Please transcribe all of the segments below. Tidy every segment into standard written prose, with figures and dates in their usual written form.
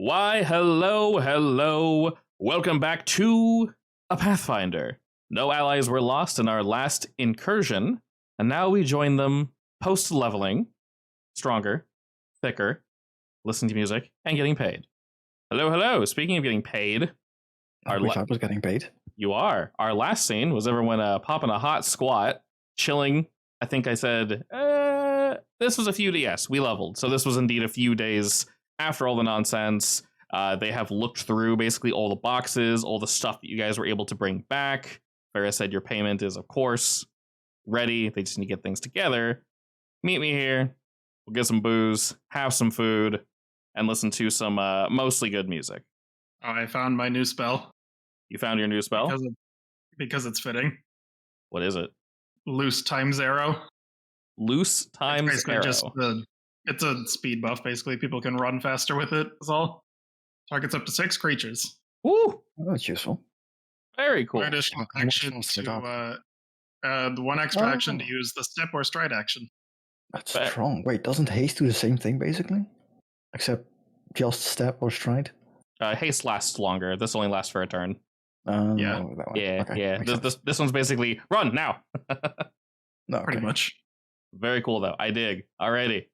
Why, hello. Welcome back to a Pathfinder. No allies were lost in our last incursion, and now we join them post-leveling, stronger, thicker, listening to music, and getting paid. Hello. Speaking of getting paid, I wish I was getting paid. You are. Our last scene was everyone popping a hot squat, chilling. I think I said, this was a few days. Yes, we leveled. So this was indeed a few days after all the nonsense. They have looked through basically all the boxes, all the stuff that you guys were able to bring back. Farrah said your payment is, of course, ready. They just need to get things together. Meet me here. We'll get some booze, have some food, and listen to some mostly good music. Oh, I found my new spell. You found your new spell? Because it's fitting. What is it? Loose times arrow. Loose times arrow. It's a speed buff, basically. People can run faster with it, is all. Targets up to 6 creatures. Woo! Oh, that's useful. Very cool. Additional action to the one extra action to use the step or stride action. That's strong. Wait, doesn't haste do the same thing, basically? Except just step or stride? Haste lasts longer. This only lasts for a turn. Yeah. Yeah. This one's basically run now. Pretty much. Very cool, though. I dig. Alrighty.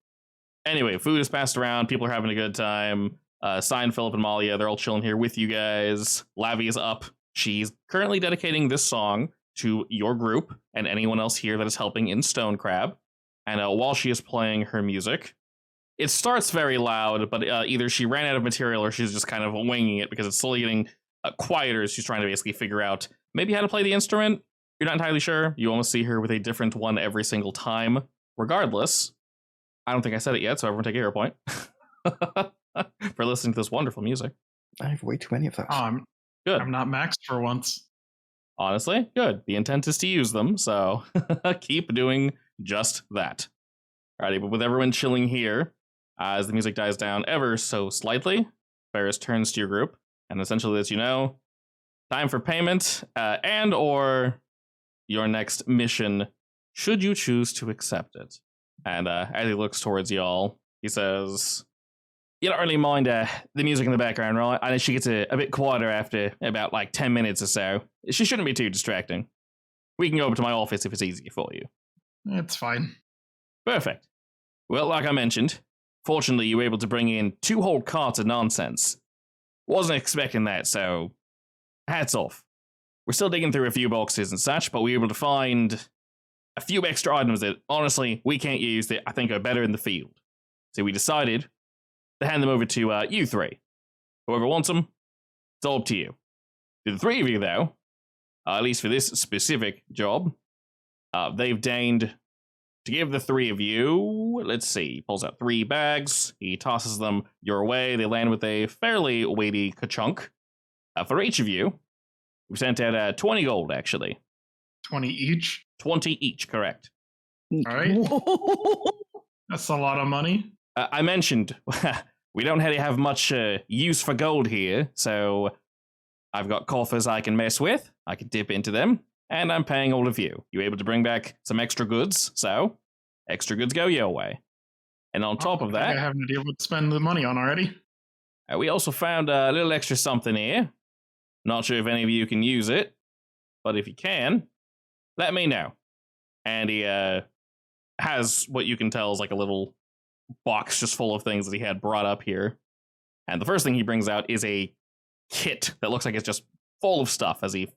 Anyway, food is passed around. People are having a good time. Sign Philip and Malia. They're all chilling here with you guys. Lavi is up. She's currently dedicating this song to your group and anyone else here that is helping in Stone Crab. And while she is playing her music, it starts very loud, but either she ran out of material or she's just kind of winging it because it's slowly getting quieter as she's trying to basically figure out maybe how to play the instrument. You're not entirely sure. You almost see her with a different one every single time. Regardless, I don't think I said it yet, so everyone take a hero point for listening to this wonderful music. I have way too many of those. Good. I'm not maxed for once. Honestly, good. The intent is to use them, so keep doing just that. Alrighty, but with everyone chilling here, as the music dies down ever so slightly, Ferris turns to your group and essentially lets you know, time for payment and or your next mission, should you choose to accept it. And as he looks towards y'all, he says, you don't really mind the music in the background, right? I know she gets a bit quieter after about 10 minutes or so. She shouldn't be too distracting. We can go over to my office if it's easier for you. It's fine. Perfect. Well, like I mentioned, fortunately you were able to bring in 2 whole carts of nonsense. Wasn't expecting that, so hats off. We're still digging through a few boxes and such, but we were able to find a few extra items that, honestly, we can't use that I think are better in the field. So we decided to hand them over to you 3. Whoever wants them, it's all up to you. To the 3 of you, though, at least for this specific job, they've deigned to give the 3 of you, let's see, he pulls out 3 bags, he tosses them your way, they land with a fairly weighty ka-chunk. For each of you, we sent out 20 gold, actually. 20 each? 20 each, correct. All right. That's a lot of money. I mentioned, we don't really have much use for gold here, so I've got coffers I can mess with, I can dip into them, and I'm paying all of you. You able to bring back some extra goods, so extra goods go your way. And on top of that, I have an idea what to spend the money on already. We also found a little extra something here. Not sure if any of you can use it, but if you can, let me know. And he has what you can tell is like a little box just full of things that he had brought up here. And the first thing he brings out is a kit that looks like it's just full of stuff. As he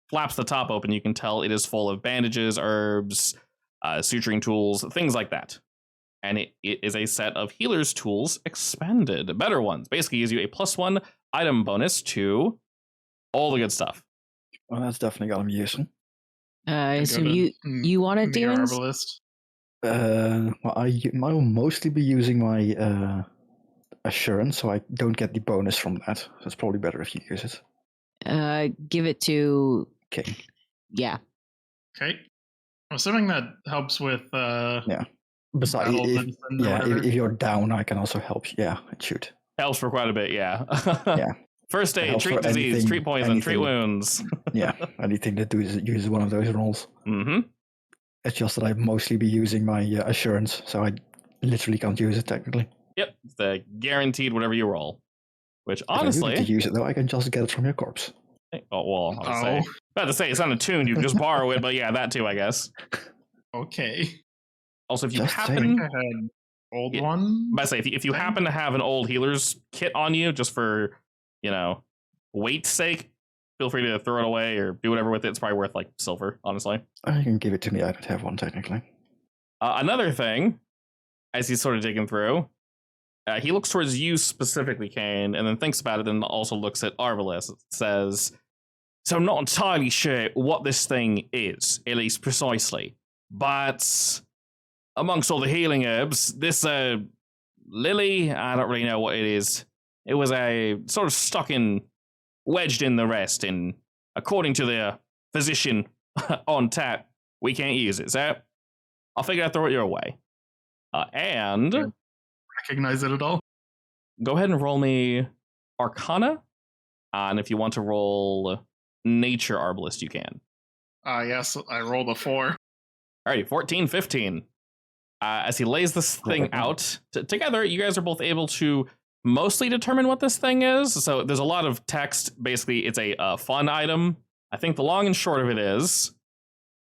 flaps the top open, you can tell it is full of bandages, herbs, suturing tools, things like that. And it is a set of healer's tools expanded, better ones. Basically gives you a +1 item bonus to all the good stuff. Well, that's definitely got him useful. I assume you want to do Herbalist. Well, I will mostly be using my assurance, so I don't get the bonus from that. So it's probably better if you use it. Give it to King. Yeah. Okay. I'm assuming that helps with yeah. Besides, if you're down, I can also help. Yeah, it should. Helps for quite a bit, yeah. Yeah. First aid, treat disease, treat poison, treat wounds. Yeah, anything that uses one of those rolls. Mm-hmm. It's just that I'd mostly be using my assurance, so I literally can't use it technically. Yep, it's the guaranteed whatever you roll. Which If I honestly, do get to use it though, I can just get it from your corpse. oh well, I was Oh, about to say it's not attuned. You can just borrow it, but yeah, that too, I guess. okay. Also, if you Just I happen, think I had old Yeah, one. but I say if you happen to have an old healer's kit on you, just for weight's sake, feel free to throw it away or do whatever with it. It's probably worth like silver, honestly. You can give it to me. I don't have one technically. Another thing, as he's sort of digging through, he looks towards you specifically, Kane, and then thinks about it, and also looks at Arbalest. It says, "So I'm not entirely sure what this thing is, at least precisely, but amongst all the healing herbs, this lily, I don't really know what it is. It was a sort of wedged in the rest, and according to the physician on tap, we can't use it. So I'll figure I'd throw it your way. And Yeah. Recognize it at all? Go ahead and roll me Arcana, and if you want to roll Nature Arbalest, you can. Yes, I rolled a 4. Alrighty, 14, 15. As he lays this thing out together, you guys are both able to mostly determine what this thing is. So there's a lot of text. Basically, it's a fun item. I think the long and short of it is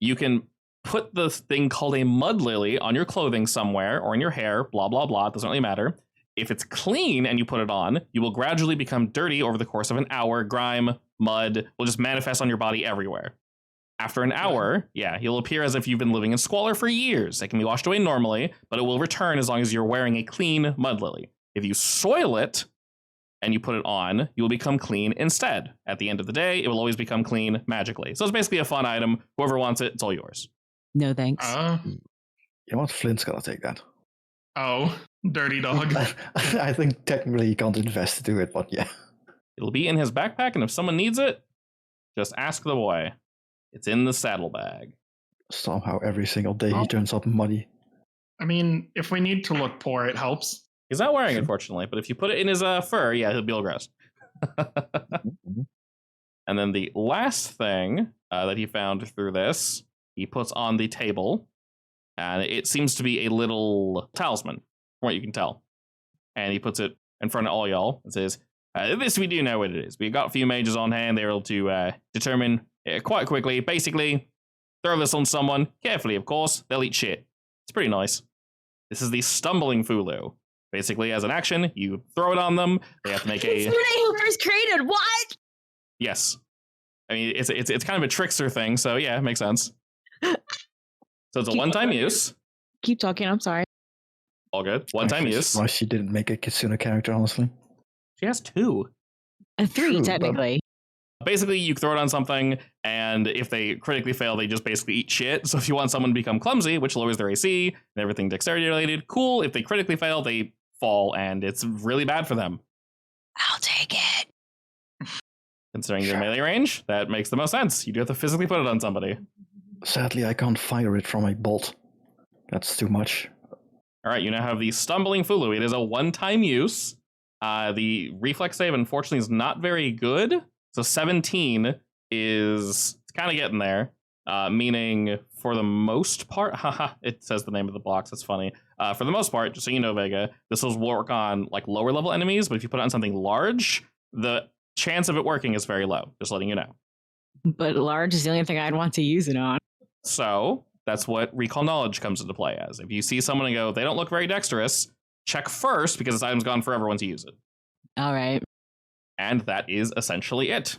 you can put the thing called a mud lily on your clothing somewhere or in your hair, blah, blah, blah. It doesn't really matter. If it's clean and you put it on, you will gradually become dirty over the course of an hour. Grime, mud will just manifest on your body everywhere. After an hour, you'll appear as if you've been living in squalor for years. It can be washed away normally, but it will return as long as you're wearing a clean mud lily. If you soil it and you put it on, you will become clean instead. At the end of the day, it will always become clean magically. So it's basically a fun item. Whoever wants it, it's all yours. No thanks. You know what? Flint's gonna take that. Oh, dirty dog. I think technically you can't invest to do it, but yeah. It'll be in his backpack, and if someone needs it, just ask the boy. It's in the saddlebag. Somehow every single day he turns up muddy. I mean, if we need to look poor, it helps. He's not wearing it, unfortunately, but if you put it in his fur, he'll be all gross. And then the last thing that he found through this, he puts on the table, and it seems to be a little talisman, from what you can tell. And he puts it in front of all y'all and says, this we do know what it is. We've got a few mages on hand. They're able to determine quite quickly. Basically, throw this on someone, carefully, of course. They'll eat shit. It's pretty nice. This is the Stumbling Fulu. Basically, as an action, you throw it on them. They have to make a... It's when I first created, what? Yes. I mean, it's kind of a trickster thing, so yeah, it makes sense. So it's a one-time use. Keep talking, I'm sorry. All good. One-time use. Why she didn't make a Kitsune character, honestly. She has 2. 3, True, technically. Basically, you throw it on something, and if they critically fail, they just basically eat shit. So if you want someone to become clumsy, which lowers their AC and everything dexterity related, cool. If they critically fail, they fall, and it's really bad for them. I'll take it. Considering your melee range, that makes the most sense. You do have to physically put it on somebody. Sadly, I can't fire it from a bolt. That's too much. All right, you now have the Stumbling Fulu. It is a one-time use. The reflex save, unfortunately, is not very good. So 17 is kind of getting there, meaning for the most part, it says the name of the blocks. That's funny. For the most part, just so you know, Vega, this will work on like lower level enemies, but if you put it on something large, the chance of it working is very low. Just letting you know. But large is the only thing I'd want to use it on. So that's what Recall Knowledge comes into play as. If you see someone and go, they don't look very dexterous, check first because this item's gone forever once you use it. All right. And that is essentially it.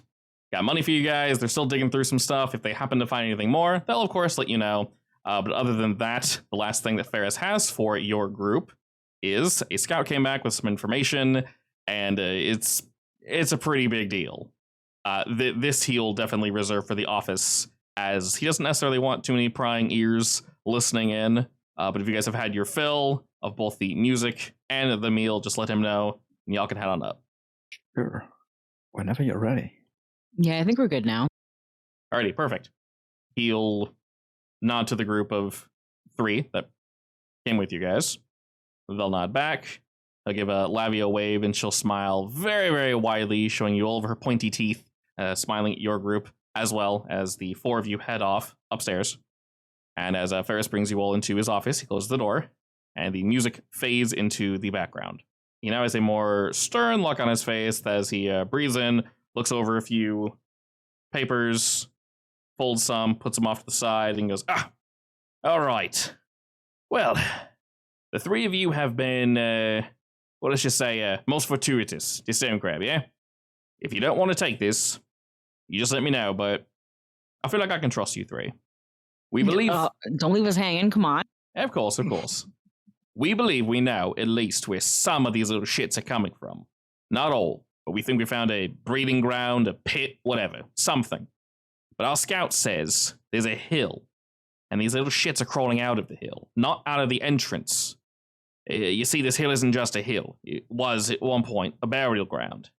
Got money for you guys. They're still digging through some stuff. If they happen to find anything more, they'll of course let you know. But other than that, the last thing that Ferris has for your group is a scout came back with some information, and it's a pretty big deal. This he'll definitely reserve for the office, as he doesn't necessarily want too many prying ears listening in. But if you guys have had your fill of both the music and the meal, just let him know, and y'all can head on up. Sure. Whenever you're ready. Yeah, I think we're good now. Alrighty, perfect. He'll nod to the group of 3 that came with you guys. They'll nod back. He'll give a Lavia wave, and she'll smile very, very widely, showing you all of her pointy teeth, smiling at your group, as well as the 4 of you head off upstairs. And as Ferris brings you all into his office, he closes the door, and the music fades into the background. he now has a more stern look on his face as he breathes in, looks over a few papers, folds some, puts them off to the side, and goes, all right. Well, the three of you have been, well, let's just say, most fortuitous to Stone Crab, yeah? If you don't want to take this, you just let me know, but I feel like I can trust you three. We believe... don't leave us hanging, come on. Of course. We believe we know at least where some of these little shits are coming from. Not all, but we think we found a breeding ground, a pit, whatever, something. But our scout says there's a hill, and these little shits are crawling out of the hill, not out of the entrance. You see, this hill isn't just a hill. It was, at one point, a burial ground.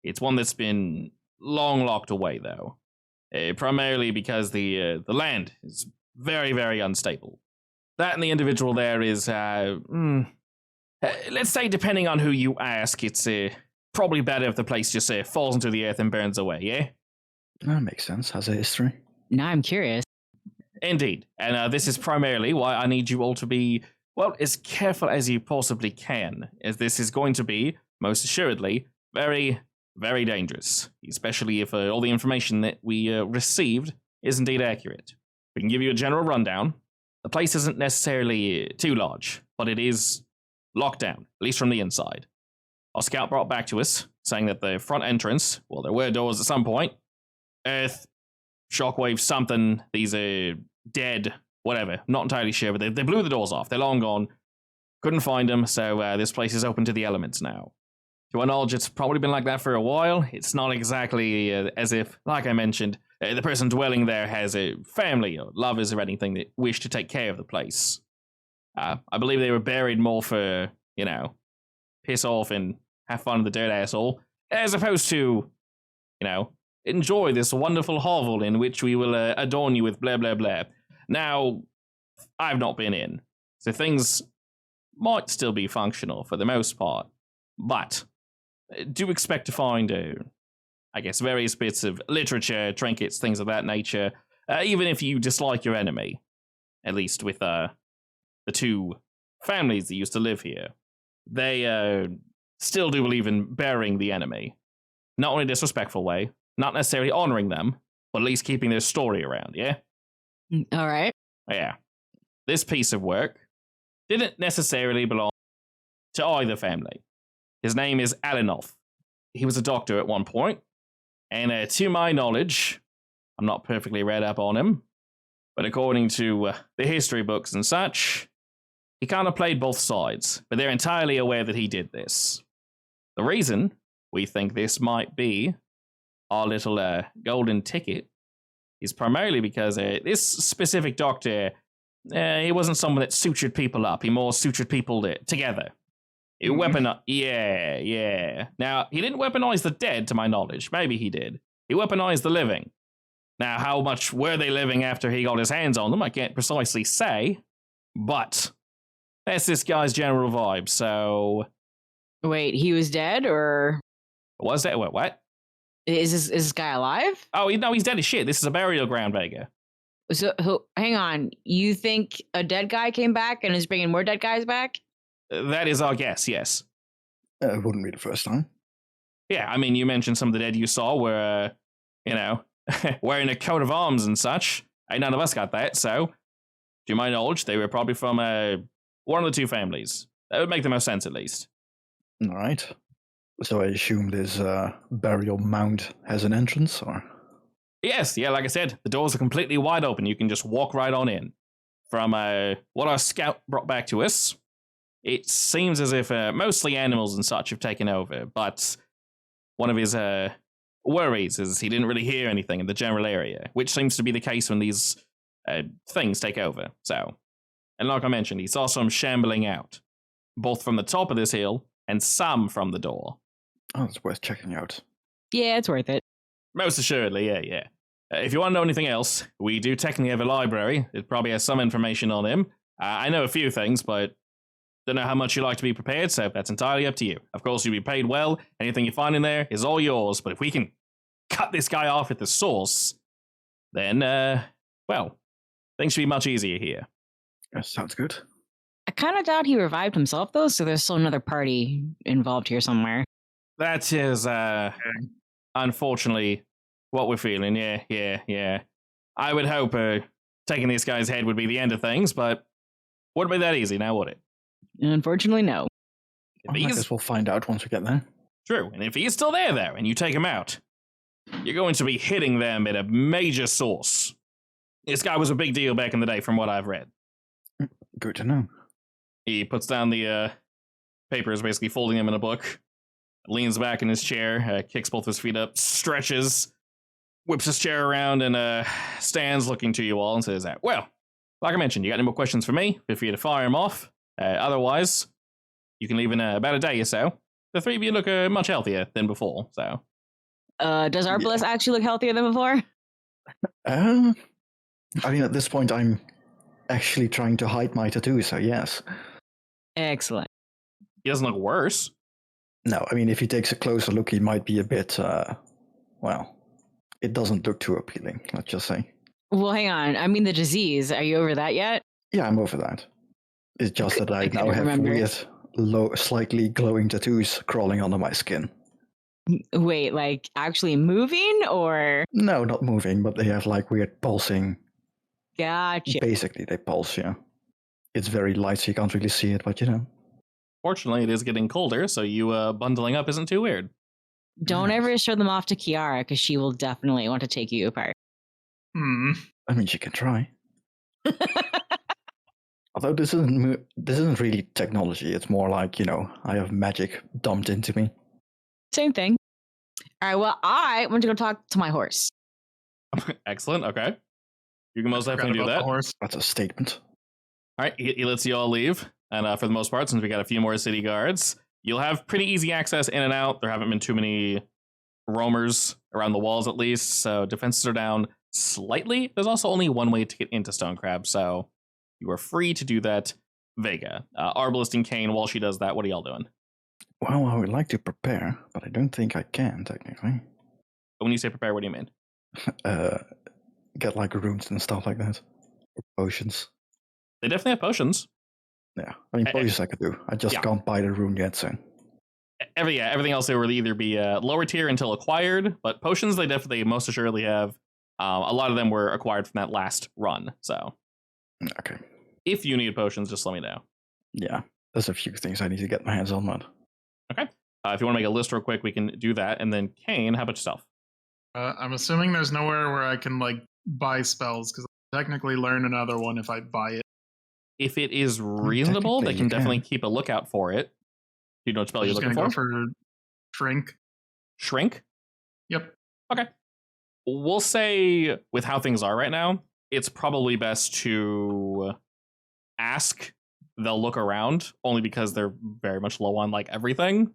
It's one that's been long locked away, though. Primarily because the land is very, very unstable. That and the individual there is, let's say, depending on who you ask, it's probably better if the place just falls into the earth and burns away, yeah? That makes sense. Has a history. Now I'm curious. Indeed. And this is primarily why I need you all to be, well, as careful as you possibly can, as this is going to be, most assuredly, very, very dangerous, especially if all the information that we received is indeed accurate. We can give you a general rundown. The place isn't necessarily too large, but it is locked down, at least from the inside. Our scout brought back to us, saying that the front entrance, well, there were doors at some point, earth, shockwave, something, these are dead, whatever, not entirely sure, but they blew the doors off, they're long gone, couldn't find them, so this place is open to the elements now. To our knowledge, it's probably been like that for a while. It's not exactly as if, like I mentioned, the person dwelling there has a family or lovers or anything that wish to take care of the place. I believe they were buried more for, piss off and have fun with the dirt asshole, as opposed to, enjoy this wonderful hovel in which we will adorn you with blah, blah, blah. Now, I've not been in, so things might still be functional for the most part, but do expect to find, various bits of literature, trinkets, things of that nature, even if you dislike your enemy, at least with the two families that used to live here. They still do believe in burying the enemy. Not in a disrespectful way, not necessarily honoring them, but at least keeping their story around, yeah? All right. Yeah. This piece of work didn't necessarily belong to either family. His name is Alanov. He was a doctor at one point, and to my knowledge, I'm not perfectly read up on him, but according to the history books and such, he kind of played both sides, but they're entirely aware that he did this. The reason we think this might be our little golden ticket is primarily because this specific doctor, he wasn't someone that sutured people up. He more sutured people together. He yeah. Now, he didn't weaponize the dead, to my knowledge. Maybe he did. He weaponized the living. Now, how much were they living after he got his hands on them, I can't precisely say, but that's this guy's general vibe, so... Wait, he was dead, or...? Was that? What? Is this guy alive? Oh, no, he's dead as shit. This is a burial ground, Vega. So, hang on. You think a dead guy came back and is bringing more dead guys back? That is our guess, yes. It wouldn't be the first time. Yeah, I mean, you mentioned some of the dead you saw were, wearing a coat of arms and such. None of us got that, so, to my knowledge, they were probably from one of the two families. That would make the most sense, at least. All right. So I assume this burial mound has an entrance, or? Yes, yeah, like I said, the doors are completely wide open. You can just walk right on in. From what our scout brought back to us, it seems as if mostly animals and such have taken over, but one of his worries is he didn't really hear anything in the general area, which seems to be the case when these things take over. So, and like I mentioned, he saw some shambling out, both from the top of this hill and some from the door. Oh, it's worth checking out. Yeah, it's worth it. Most assuredly, yeah. If you want to know anything else, we do technically have a library. It probably has some information on him. I know a few things, but don't know how much you like to be prepared, so that's entirely up to you. Of course, you'll be paid well. Anything you find in there is all yours, but if we can cut this guy off at the source, then, things should be much easier here. That sounds good. I kind of doubt he revived himself, though, so there's still another party involved here somewhere. That is, unfortunately, what we're feeling. Yeah. I would hope taking this guy's head would be the end of things, but wouldn't be that easy now, would it? Unfortunately, no. I guess we'll find out once we get there. True, and if he's still there, though, and you take him out, you're going to be hitting them at a major source. This guy was a big deal back in the day, from what I've read. Good to know. He puts down the papers, basically folding them in a book, leans back in his chair, kicks both his feet up, stretches, whips his chair around, and stands looking to you all and says, well, like I mentioned, you got any more questions for me? Feel free to fire him off. Otherwise, you can leave in about a day or so. The three of you look much healthier than before, so. Does our bliss actually look healthier than before? I mean, at this point, I'm actually trying to hide my tattoo, so yes. Excellent. He doesn't look worse. No, I mean, if he takes a closer look, he might be a bit, well, it doesn't look too appealing, let's just say. Well, hang on. I mean, the disease. Are you over that yet? Yeah, I'm over that. It's just that I now have remember. weird, slightly glowing tattoos crawling under my skin. Wait, like actually moving or? No, not moving, but they have like weird pulsing. Gotcha. Basically, they pulse, yeah. It's very light, so you can't really see it, but you know. Fortunately, it is getting colder, so you bundling up isn't too weird. Don't ever show them off to Kiara, because she will definitely want to take you apart. I mean, she can try. Although this isn't really technology. It's more like, you know, I have magic dumped into me. Same thing. All right, well, I want to go talk to my horse. Excellent, okay. You can most definitely do that. Horse. That's a statement. All right, he lets you all leave. And for the most part, since we got a few more city guards, you'll have pretty easy access in and out. There haven't been too many roamers around the walls, at least. So defenses are down slightly. There's also only one way to get into Stonecrab, so you are free to do that. Vega, Arbalist and Kane, while she does that, what are y'all doing? Well, I would like to prepare, but I don't think I can, technically. When you say prepare, what do you mean? Get like runes and stuff like that. Or potions. They definitely have potions. Yeah, I mean, potions I could do. I just can't buy the rune yet, so. Everything else, they will either be lower tier until acquired, but potions they definitely most assuredly have. A lot of them were acquired from that last run, so. Okay. If you need potions, just let me know. Yeah, there's a few things I need to get my hands on, man. Okay. If you want to make a list real quick, we can do that. And then, Kane, how about yourself? I'm assuming there's nowhere where I can like buy spells because I technically learn another one if I buy it. If it is reasonable, they can definitely keep a lookout for it. Do you know what spell you're looking for? Go for shrink. Shrink? Yep. Okay. We'll say, with how things are right now, it's probably best to ask. They'll look around, only because they're very much low on like everything.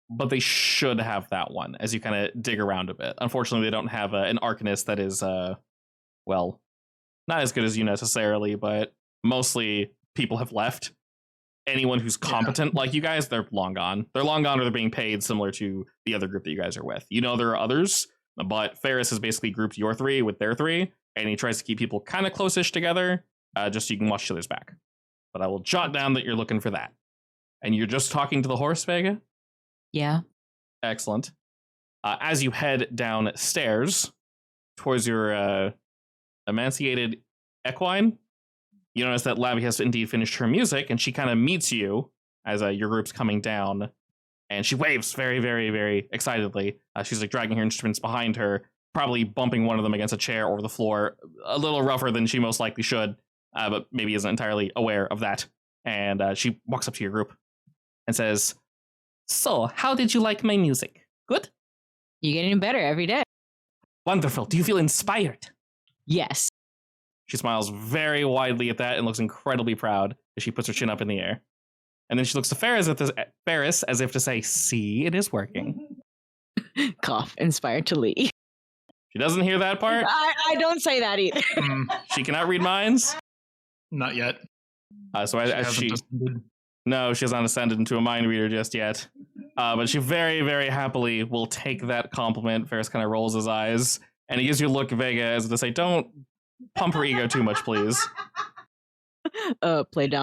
But they should have that one as you kind of dig around a bit. Unfortunately, they don't have an Arcanist that is, well, not as good as you necessarily, but mostly people have left. Anyone who's competent like you guys, they're long gone. They're long gone or they're being paid similar to the other group that you guys are with. You know there are others, but Ferris has basically grouped your three with their three, and he tries to keep people kind of close-ish together, just so you can watch each other's back. But I will jot down that you're looking for that. And you're just talking to the horse, Vega? Yeah. Excellent. As you head downstairs towards your emancipated equine, you notice that Labby has indeed finished her music, and she kind of meets you as your group's coming down, and she waves very, very, very excitedly. She's like dragging her instruments behind her, probably bumping one of them against a chair or the floor, a little rougher than she most likely should, but maybe isn't entirely aware of that. And she walks up to your group and says, "So, how did you like my music? Good? You're getting better every day. Wonderful. Do you feel inspired?" Yes. She smiles very widely at that and looks incredibly proud as she puts her chin up in the air. And then she looks to Ferris as if to say, "See, it is working." Cough, inspired to leave. She doesn't hear that part. I don't say that either. She cannot read minds. Not yet. So as she no, she has not ascended into a mind reader just yet. But she very, very happily will take that compliment. Ferris kind of rolls his eyes, and he gives you a look, Vega, as to say, "Don't pump her ego too much, please." Play down.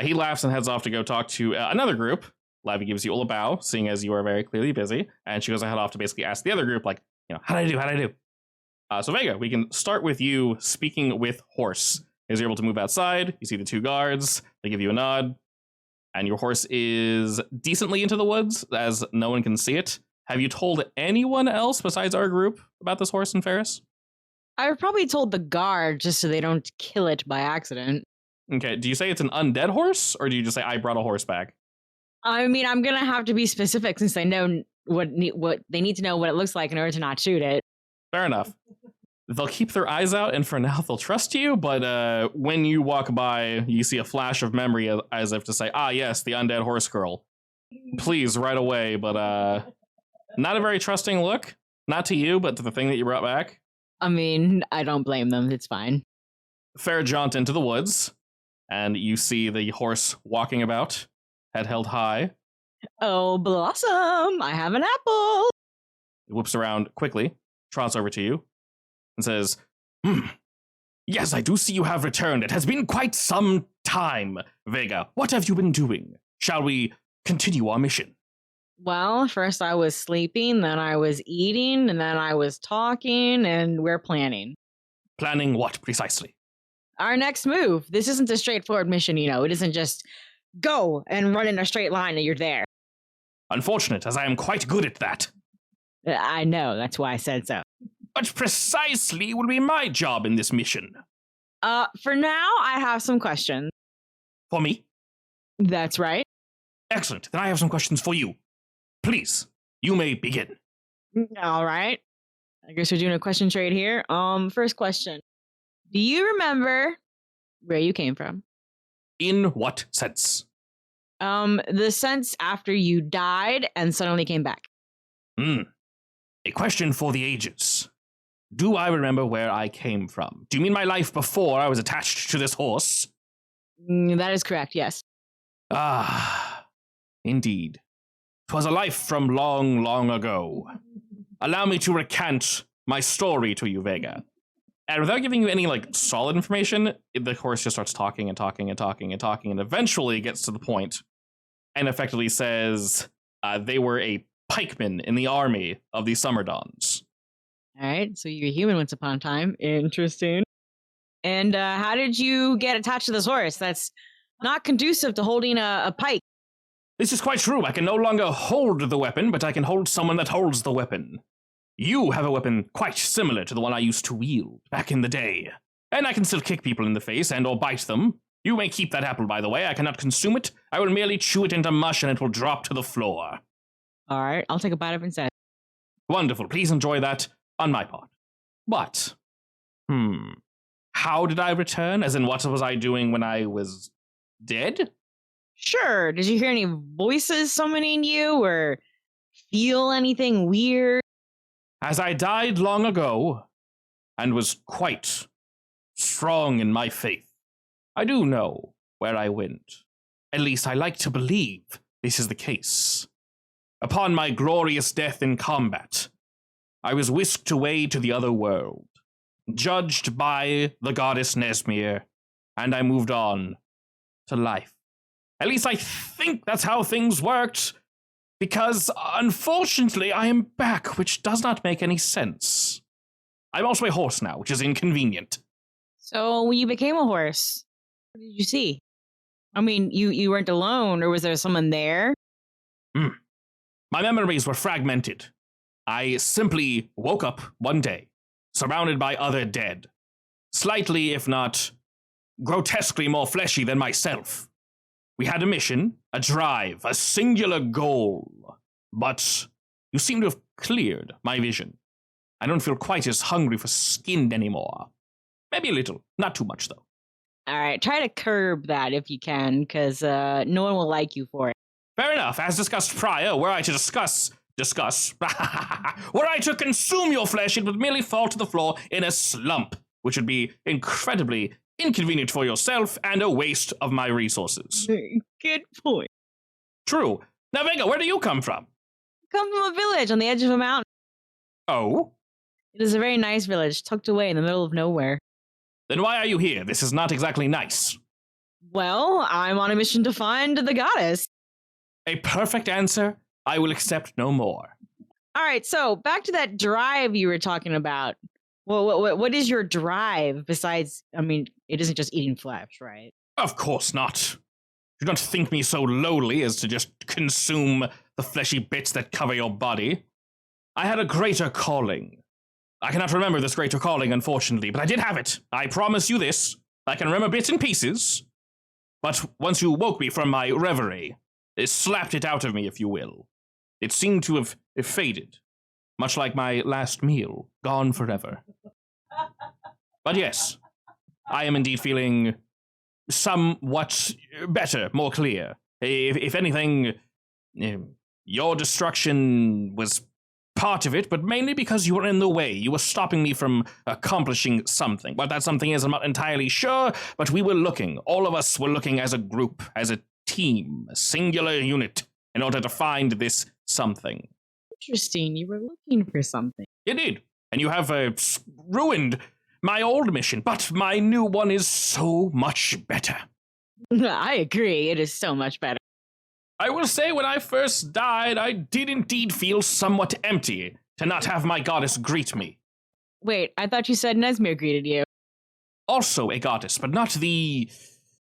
He laughs and heads off to go talk to another group. Lavi gives you all a bow, seeing as you are very clearly busy, and she goes to head off to basically ask the other group, like, how'd I do? So Vega, we can start with you speaking with Horse. As you're able to move outside, you see the two guards, they give you a nod, and your horse is decently into the woods, as no one can see it. Have you told anyone else besides our group about this horse and Ferris? I've probably told the guard just so they don't kill it by accident. Okay, do you say it's an undead horse, or do you just say, I brought a horse back? I mean, I'm going to have to be specific since they know what they need to know what it looks like in order to not shoot it. Fair enough. They'll keep their eyes out, and for now, they'll trust you, but when you walk by, you see a flash of memory as if to say, yes, the undead horse girl. Please, right away, but not a very trusting look. Not to you, but to the thing that you brought back. I mean, I don't blame them. It's fine. Fair jaunt into the woods, and you see the horse walking about, head held high. Oh, Blossom, I have an apple. It whips around quickly, trots over to you, and says, Yes, I do see you have returned. It has been quite some time. Vega, what have you been doing? Shall we continue our mission? Well, first I was sleeping, then I was eating, and then I was talking, and we're planning. Planning what precisely? Our next move. This isn't a straightforward mission, It isn't just go and run in a straight line and you're there. Unfortunate, as I am quite good at that. I know, that's why I said so. What precisely will be my job in this mission? For now, I have some questions. For me? That's right. Excellent, then I have some questions for you. Please, you may begin. All right. I guess we're doing a question trade here. First question. Do you remember where you came from? In what sense? The sense after you died and suddenly came back. A question for the ages. Do I remember where I came from? Do you mean my life before I was attached to this horse? That is correct, yes. Indeed. 'Twas a life from long, long ago. Allow me to recant my story to you, Vega. And without giving you any, solid information, the horse just starts talking and talking and talking and talking, and eventually gets to the point and effectively says they were a pikeman in the army of the Summer Dawns. All right, so you're human once upon a time. Interesting. And how did you get attached to this horse? That's not conducive to holding a pike. This is quite true. I can no longer hold the weapon, but I can hold someone that holds the weapon. You have a weapon quite similar to the one I used to wield back in the day. And I can still kick people in the face and or bite them. You may keep that apple, by the way. I cannot consume it. I will merely chew it into mush and it will drop to the floor. All right, I'll take a bite of it instead. Wonderful. Please enjoy that on my part. But, how did I return? As in, what was I doing when I was dead? Sure. Did you hear any voices summoning you or feel anything weird? As I died long ago and was quite strong in my faith, I do know where I went. At least I like to believe this is the case. Upon my glorious death in combat, I was whisked away to the other world, judged by the goddess Nesmir, and I moved on to life. At least I think that's how things worked, because unfortunately I am back, which does not make any sense. I'm also a horse now, which is inconvenient. So when you became a horse, what did you see? I mean, you weren't alone, or was there someone there? My memories were fragmented. I simply woke up one day, surrounded by other dead, slightly, if not grotesquely more fleshy than myself. We had a mission, a drive, a singular goal, but you seem to have cleared my vision. I don't feel quite as hungry for skin anymore. Maybe a little, not too much though. All right, try to curb that if you can, because no one will like you for it. Fair enough, as discussed prior, were I to discuss, were I to consume your flesh, it would merely fall to the floor in a slump, which would be incredibly inconvenient for yourself and a waste of my resources. Good point. True. Now, Vega, where do you come from? I come from a village on the edge of a mountain. Oh? It is a very nice village, tucked away in the middle of nowhere. Then why are you here? This is not exactly nice. Well, I'm on a mission to find the goddess. A perfect answer. I will accept no more. All right, so back to that drive you were talking about. Well, what is your drive besides, I mean, it isn't just eating flesh, right? Of course not. Do not think me so lowly as to just consume the fleshy bits that cover your body. I had a greater calling. I cannot remember this greater calling, unfortunately, but I did have it. I promise you this. I can remember bits and pieces. But once you woke me from my reverie, it slapped it out of me, if you will. It seemed to have faded, much like my last meal, gone forever. But yes, I am indeed feeling somewhat better, more clear. If anything, your destruction was part of it, but mainly because you were in the way. You were stopping me from accomplishing something. What that something is, I'm not entirely sure, but we were looking. All of us were looking as a group, as a team, a singular unit, in order to find this something. Interesting. You were looking for something. You did. And you have ruined my old mission, but my new one is so much better. I agree. It is so much better. I will say when I first died, I did indeed feel somewhat empty to not have my goddess greet me. Wait, I thought you said Nesmir greeted you. Also a goddess, but not the...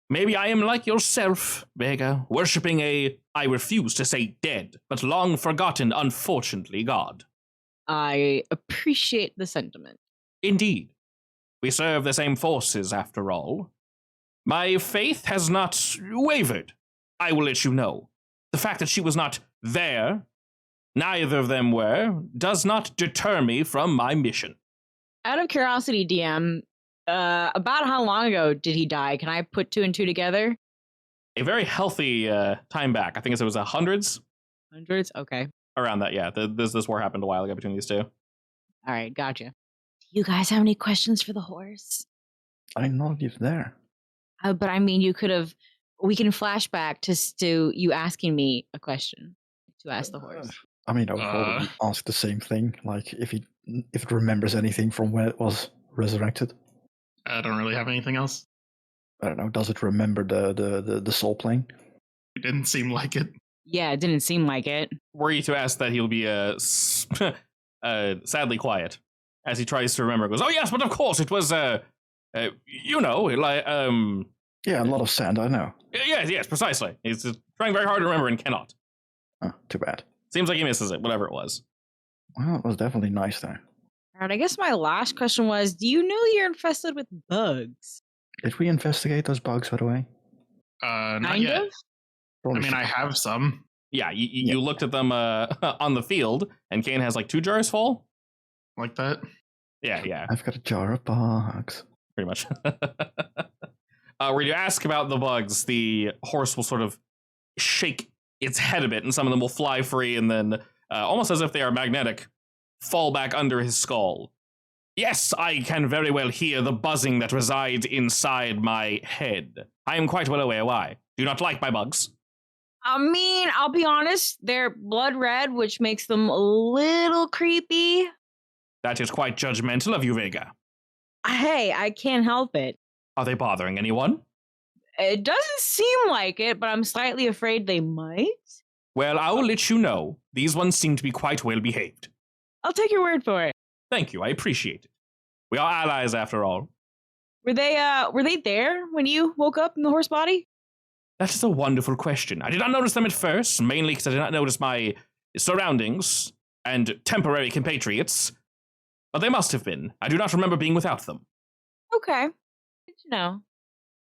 Maybe I am like yourself, Vega, worshipping I refuse to say dead, but long forgotten, unfortunately, god. I appreciate the sentiment. Indeed. We serve the same forces, after all. My faith has not wavered, I will let you know. The fact that she was not there, neither of them were, does not deter me from my mission. Out of curiosity, DM, about how long ago did he die? Can I put 2 and 2 together? A very healthy time back. I think it was hundreds. Hundreds? Okay. Around that, yeah. This war happened a while ago between these two. All right, gotcha. Do you guys have any questions for the horse? I'm not even there. But I mean, we can flashback to you asking me a question to ask the horse. I mean, I would probably ask the same thing, like if it remembers anything from when it was resurrected. I don't really have anything else. I don't know. Does it remember the soul plane? It didn't seem like it. Yeah, it didn't seem like it. Were you to ask that, he'll be sadly quiet as he tries to remember. Goes, oh yes, but of course it was you know, like Yeah, a lot of sand. I know. Yes, precisely. He's just trying very hard to remember and cannot. Oh, too bad. Seems like he misses it, whatever it was. Well, it was definitely nice there. All right, I guess my last question was, do you know you're infested with bugs? Did we investigate those bugs, by the way? Not Kind yet. of? I mean, I have some. Yeah, you looked at them on the field, and Kane has like 2 jars full. Like that. Yeah, I've got a jar of bugs. pretty much. Where you ask about the bugs, the horse will sort of shake its head a bit, and some of them will fly free, and then, almost as if they are magnetic, fall back under his skull. Yes, I can very well hear the buzzing that resides inside my head. I am quite well aware why. Do not like my bugs. I mean, I'll be honest, they're blood red, which makes them a little creepy. That is quite judgmental of you, Vega. Hey, I can't help it. Are they bothering anyone? It doesn't seem like it, but I'm slightly afraid they might. Well, I will let you know. These ones seem to be quite well behaved. I'll take your word for it. Thank you, I appreciate it. We are allies after all. Were they there when you woke up in the horse body? That is a wonderful question. I did not notice them at first, mainly because I did not notice my surroundings and temporary compatriots. But they must have been. I do not remember being without them. Okay. Good to know.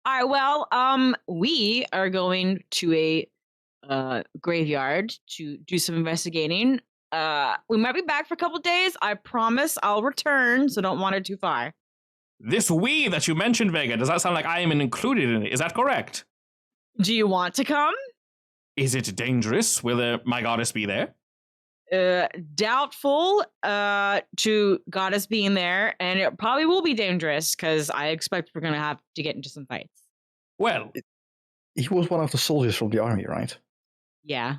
All right, well, we are going to a graveyard to do some investigating. We might be back for a couple days. I promise I'll return, so don't wander too far. This we that you mentioned, Vega, does that sound like I am included in it? Is that correct? Do you want to come? Is it dangerous? Will my goddess be there? Doubtful to goddess being there, and it probably will be dangerous because I expect we're gonna have to get into some fights. Well, He was one of the soldiers from the army, right? Yeah.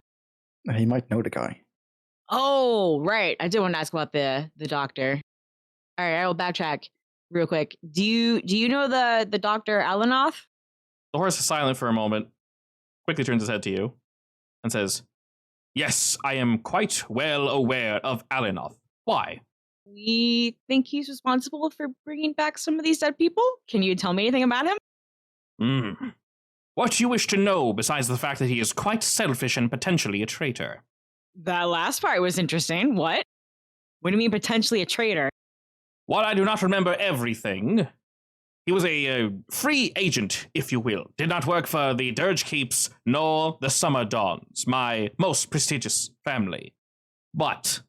He might know the guy. Oh, right. I did want to ask about the doctor. All right, I will backtrack real quick. Do you know the Dr. Alanoth? The horse is silent for a moment, quickly turns his head to you, and says, "Yes, I am quite well aware of Alinoth. Why?" We think he's responsible for bringing back some of these dead people. Can you tell me anything about him? What do you wish to know besides the fact that he is quite selfish and potentially a traitor? That last part was interesting. What? What do you mean potentially a traitor? While I do not remember everything, he was a free agent, if you will. Did not work for the Dirge Keeps nor the Summer Dawns, my most prestigious family. But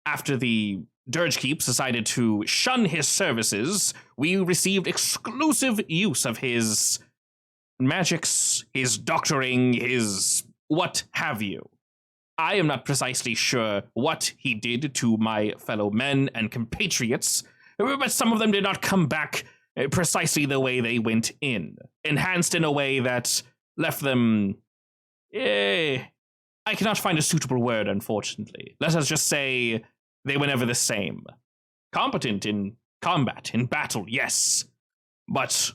after the Dirge Keeps decided to shun his services, we received exclusive use of his magics, his doctoring, his what have you. I am not precisely sure what he did to my fellow men and compatriots, but some of them did not come back precisely the way they went in, enhanced in a way that left them... I cannot find a suitable word, unfortunately. Let us just say they were never the same. Competent in combat, in battle, yes. But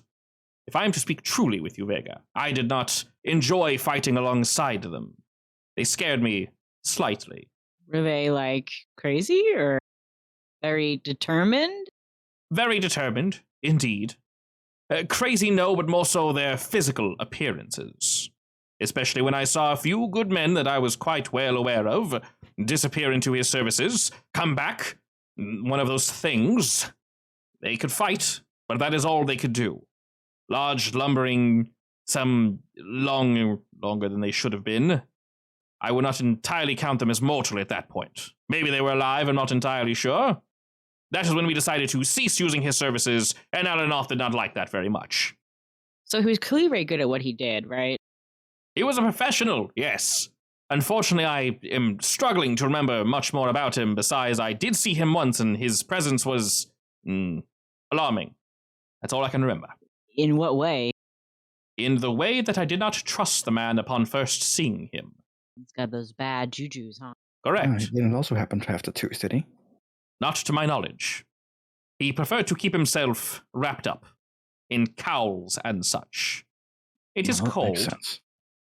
if I am to speak truly with you, Vega, I did not enjoy fighting alongside them. They scared me slightly. Were they, like, crazy or very determined? Very determined, indeed. Crazy, no, but more so their physical appearances. Especially when I saw a few good men that I was quite well aware of disappear into his services, come back, one of those things. They could fight, but that is all they could do. Large, lumbering, some longer than they should have been. I would not entirely count them as mortal at that point. Maybe they were alive, I'm not entirely sure. That is when we decided to cease using his services, and Alinoth did not like that very much. So he was clearly very good at what he did, right? He was a professional, yes. Unfortunately, I am struggling to remember much more about him. Besides, I did see him once, and his presence was alarming. That's all I can remember. In what way? In the way that I did not trust the man upon first seeing him. He's got those bad jujus, huh? Correct. He didn't also happen to have tattoos, did he? Not to my knowledge. He preferred to keep himself wrapped up in cowls and such. It is Well, that cold. makes sense.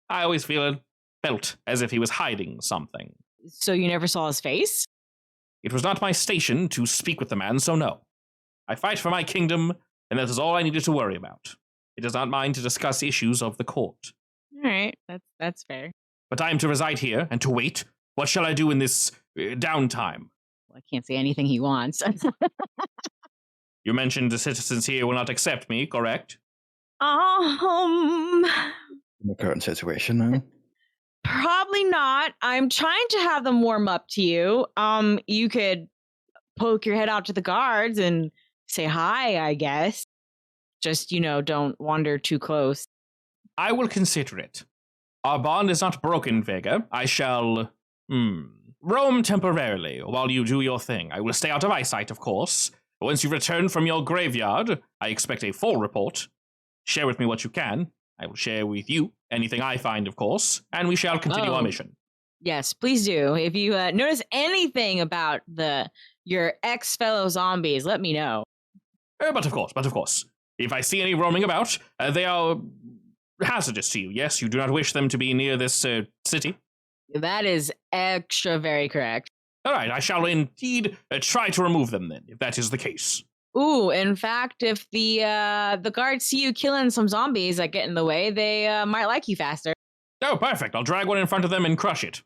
I always felt as if he was hiding something. So you never saw his face? It was not my station to speak with the man, so no. I fight for my kingdom, and that is all I needed to worry about. It is not mine to discuss issues of the court. All right, that's fair. But I am to reside here and to wait. What shall I do in this downtime? Well, I can't say anything he wants. You mentioned the citizens here will not accept me, correct? In the current situation, no? Probably not. I'm trying to have them warm up to you. You could poke your head out to the guards and say hi, I guess. Just, don't wander too close. I will consider it. Our bond is not broken, Vega. I shall, roam temporarily while you do your thing. I will stay out of eyesight, of course. But once you return from your graveyard, I expect a full report. Share with me what you can. I will share with you anything I find, of course, and we shall continue our mission. Yes, please do. If you notice anything about your ex-fellow zombies, let me know. But of course. If I see any roaming about, they are hazardous to you. Yes, you do not wish them to be near this city. That is extra very correct. All right, I shall indeed try to remove them then, if that is the case. Ooh, in fact, if the guards see you killing some zombies that get in the way, they might like you faster. Oh, perfect. I'll drag one in front of them and crush it.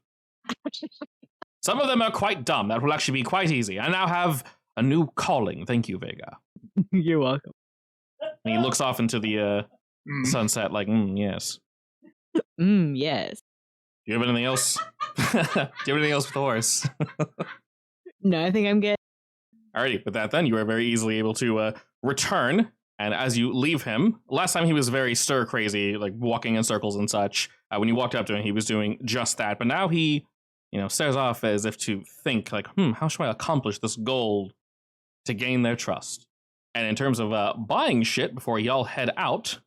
Some of them are quite dumb. That will actually be quite easy. I now have a new calling. Thank you, Vega. You're welcome. And he looks off into the sunset like, yes. Yes. Do you have anything else? Do you have anything else with the horse? No, I think I'm good. Alrighty, with that then, you are very easily able to return, and as you leave him, last time he was very stir-crazy, like walking in circles and such. When you walked up to him, he was doing just that, but now he, stares off as if to think, like, how should I accomplish this goal to gain their trust? And in terms of buying shit before y'all head out,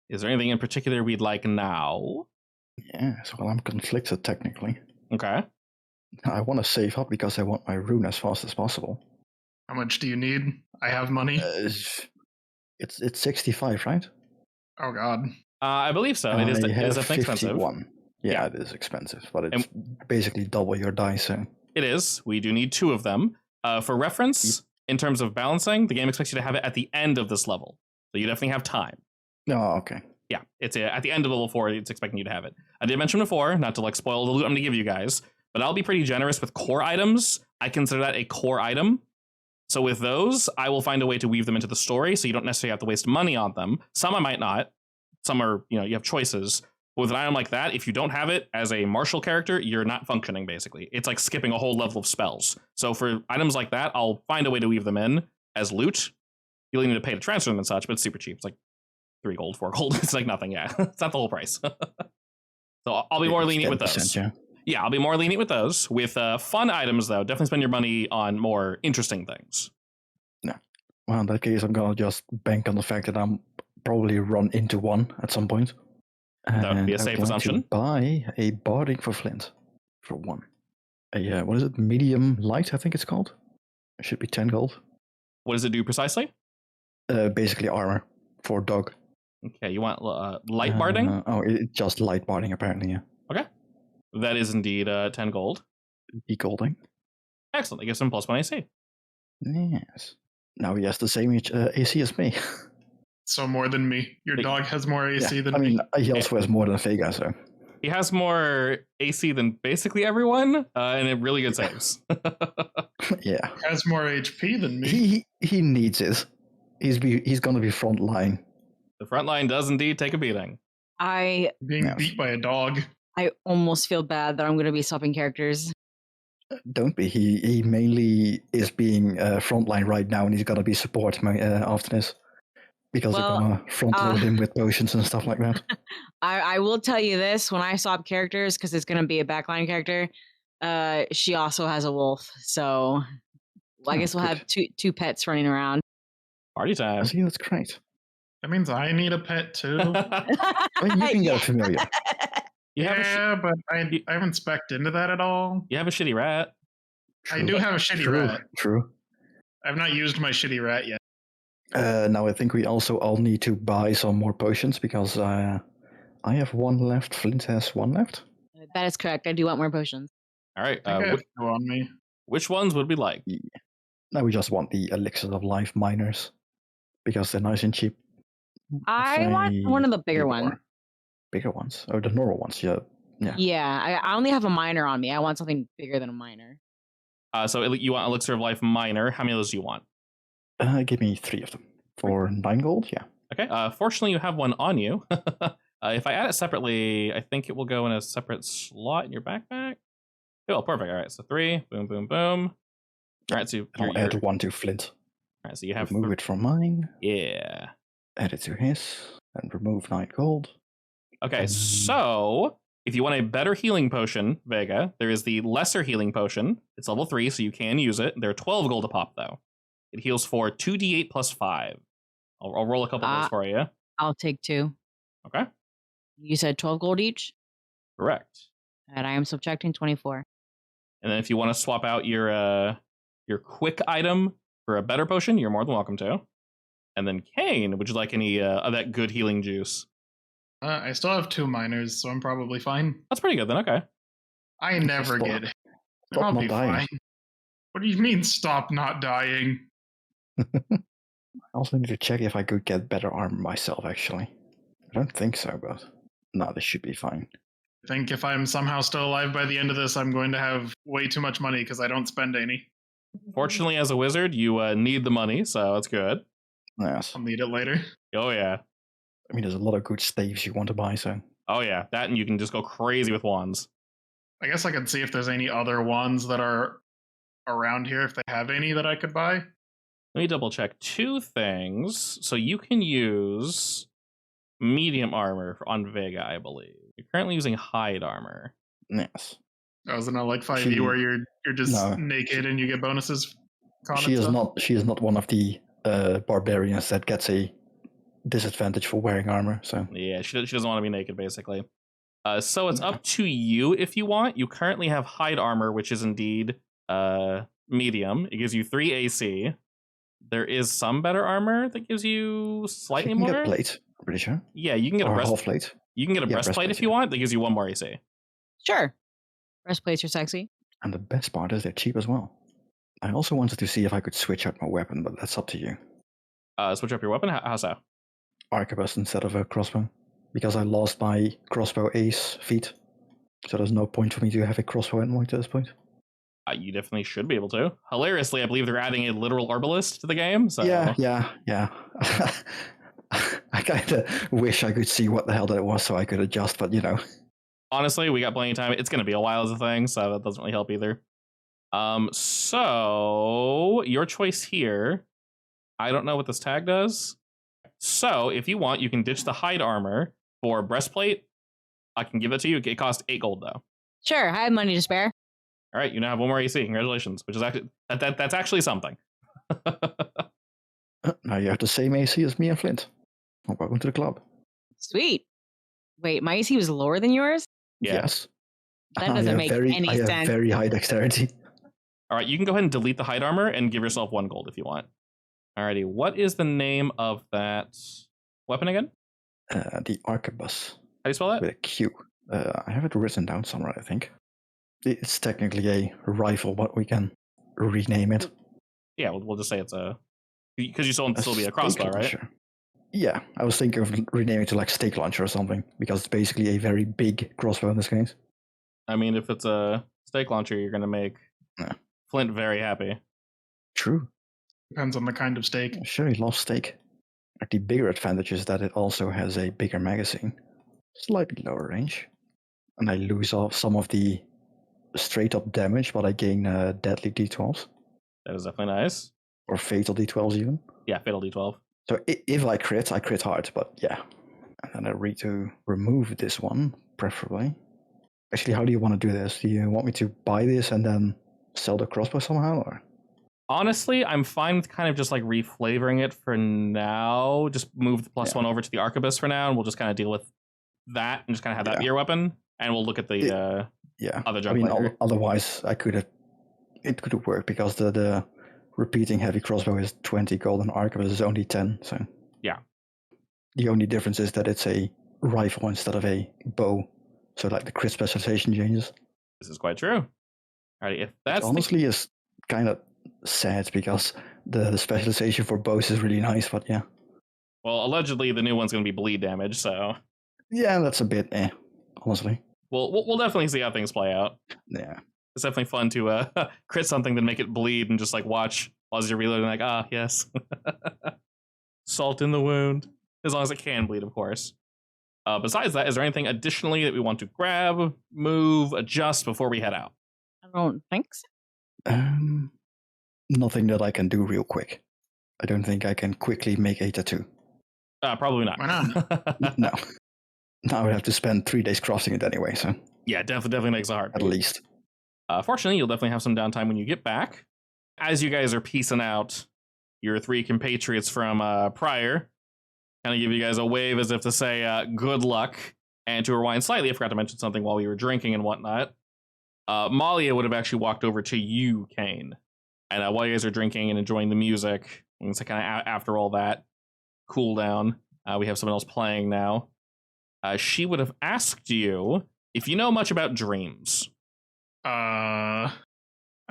is there anything in particular we'd like now? Yes, well, I'm conflicted technically. Okay. I want to save up because I want my rune as fast as possible. How much do you need? I have money. It's 65, right? Oh god. I believe so. It is definitely expensive. 51. Yeah, it is expensive, but it's basically double your dice. So. It is. We do need 2 of them. For reference, in terms of balancing, the game expects you to have it at the end of this level. So you definitely have time. Oh, okay. Yeah, it's at the end of level 4, it's expecting you to have it. I did mention before, not to like spoil the loot I'm going to give you guys, but I'll be pretty generous with core items. I consider that a core item. So with those, I will find a way to weave them into the story so you don't necessarily have to waste money on them. Some I might not. Some are, you have choices. But with an item like that, if you don't have it as a martial character, you're not functioning, basically. It's like skipping a whole level of spells. So for items like that, I'll find a way to weave them in as loot. You'll need to pay to transfer them and such, but it's super cheap. It's like 3 gold, 4 gold. It's like nothing, yeah. It's not the whole price. So I'll be more lenient with those. Yeah, I'll be more lenient with those. With fun items, though, definitely spend your money on more interesting things. No. Well, in that case, I'm going to just bank on the fact that I'm probably run into one at some point. That would be a safe assumption. Buy a barding for Flint for 1. What is it? Medium light, I think it's called. It should be 10 gold. What does it do precisely? Basically armor for dog. Okay, you want light barding? It's just light barding, apparently, yeah. Okay. That is indeed 10 gold. Degolding. Excellent. That gives him +1 AC. Yes. Now he has the same AC as me. So more than me. Your dog has more AC than me. He also has more than Vega, so. He has more AC than basically everyone, and it really good saves. Yeah. He has more HP than me. He needs it. He's going to be front line. The front line does indeed take a beating. Being beat by a dog. I almost feel bad that I'm going to be swapping characters. Don't be. He mainly is being frontline right now, and he's going to be support after this. Because they're going to front load him with potions and stuff like that. I will tell you this, when I swap characters, because it's going to be a backline character, she also has a wolf. So I guess we'll have two pets running around. Party time. See, that's great. That means I need a pet too. I mean, you can get a familiar. But I haven't specced into that at all. You have a shitty rat. True. I do have a shitty rat. True. I've not used my shitty rat yet. Now I think we also all need to buy some more potions because I have 1 left. Flint has 1 left. That is correct. I do want more potions. All right. On me. Which ones would we like? Yeah. Now we just want the elixirs of life miners because they're nice and cheap. I want one of the bigger ones. Bigger ones? Or the normal ones, yeah. Yeah, I only have a miner on me. I want something bigger than a miner. So you want elixir of life miner. How many of those do you want? Give me 3 of them. For 9 gold, yeah. Okay, fortunately you have one on you. If I add it separately, I think it will go in a separate slot in your backpack. Oh, perfect. All right, so 3. Boom, boom, boom. All right, so I'll add 1 to Flint. All right, so you have... Remove it from mine. Yeah. Add it to his. And remove 9 gold. Okay, so if you want a better healing potion, Vega, there is the lesser healing potion. It's level 3, so you can use it. They're 12 gold a pop, though. It heals for 2d8 plus 5. I'll roll a couple of those for you. I'll take 2. Okay. You said 12 gold each? Correct. And I am subtracting 24. And then if you want to swap out your quick item for a better potion, you're more than welcome to. And then Kane, would you like any of that good healing juice? I still have 2 miners, so I'm probably fine. That's pretty good then, okay. I never get it. I'll be fine. What do you mean stop not dying? I also need to check if I could get better armor myself, actually. I don't think so, but no, this should be fine. I think if I'm somehow still alive by the end of this, I'm going to have way too much money because I don't spend any. Fortunately, as a wizard, you need the money, so that's good. Yes. I'll need it later. Oh, yeah. I mean, there's a lot of good staves you want to buy, so... Oh, yeah. That, and you can just go crazy with wands. I guess I could see if there's any other wands that are around here, if they have any that I could buy. Let me double check 2 things. So you can use medium armor on Vega, I believe. You're currently using hide armor. Yes. Oh, isn't it like 5e where you're just naked and you get bonuses? She is not one of the barbarians that gets a disadvantage for wearing armor. So yeah, she doesn't want to be naked, basically. So it's up to you if you want. You currently have hide armor, which is indeed medium. It gives you 3 AC. There is some better armor that gives you slightly more. Get plate. I'm pretty sure. Yeah, you can get a Or half plate. You can get a breastplate if you want. That gives you 1 more AC. Sure. Breastplates are sexy. And the best part is they're cheap as well. I also wanted to see if I could switch out my weapon, but that's up to you. Switch up your weapon? How so? Arquebus instead of a crossbow. Because I lost my crossbow ace feat. So there's no point for me to have a crossbow endpoint at this point. You definitely should be able to. Hilariously, I believe they're adding a literal arbalist to the game. So Yeah. I kind of wish I could see what the hell that was so I could adjust, but honestly, we got plenty of time. It's going to be a while as a thing, so that doesn't really help either. So your choice here. I don't know what this tag does. So if you want, you can ditch the hide armor for breastplate. I can give it to you. It costs 8 gold though. Sure, I have money to spare. All right, you now have 1 more AC. Congratulations, which is actually that's actually something. Now you have the same AC as me and Flint. Well, welcome to the club. Sweet. Wait, my AC was lower than yours? Yeah. Yes. That doesn't make any I sense. have very high dexterity. All right, you can go ahead and delete the hide armor and give yourself 1 gold if you want. Alrighty, what is the name of that weapon again? The arquebus. How do you spell that? With a Q. I have it written down somewhere, I think. It's technically a rifle, but we can rename it. Yeah, we'll just say it's a... Because you still be a crossbow, right? Launcher. Yeah, I was thinking of renaming it to like stake launcher or something, because it's basically a very big crossbow in this case. I mean, if it's a stake launcher, you're going to make Flint very happy. True. Depends on the kind of steak. Sure, he loves steak. The bigger advantage is that it also has a bigger magazine. Slightly lower range. And I lose off some of the straight up damage, but I gain deadly d12s. That is definitely nice. Or fatal d12s even. Yeah, fatal d12. So if I crit hard, but yeah. And then I need to remove this one, preferably. Actually, how do you want to do this? Do you want me to buy this and then sell the crossbow somehow, or? Honestly, I'm fine with kind of just like reflavoring it for now. Just move the +1 over to the arquebus for now, and we'll just kind of deal with that and just kind of have that be your weapon. And we'll look at the other junk later. Otherwise, it could have worked because the repeating heavy crossbow is 20 gold and arquebus is only 10. So yeah, the only difference is that it's a rifle instead of a bow. So like the crit specialization changes. This is quite true. All right, if that's Which honestly is kind of sad because the specialization for bows is really nice, but yeah. Well, allegedly the new one's going to be bleed damage, so yeah, that's a bit honestly. We'll definitely see how things play out. Yeah, it's definitely fun to crit something, then make it bleed, and just like watch as you're reloading, like yes, salt in the wound, as long as it can bleed, of course. Besides that, is there anything additionally that we want to grab, move, adjust before we head out? I don't think so. Nothing that I can do real quick. I don't think I can quickly make a tattoo. Probably not. Why not? No. Now I would have to spend 3 days crafting it anyway, so. Yeah, definitely makes it hard. At least. Fortunately, you'll definitely have some downtime when you get back. As you guys are piecing out your 3 compatriots from prior, kind of give you guys a wave as if to say good luck. And to rewind slightly, I forgot to mention something while we were drinking and whatnot. Malia would have actually walked over to you, Kane. And while you guys are drinking and enjoying the music, and so kind of after all that cool down, we have someone else playing now. She would have asked you if you know much about dreams. I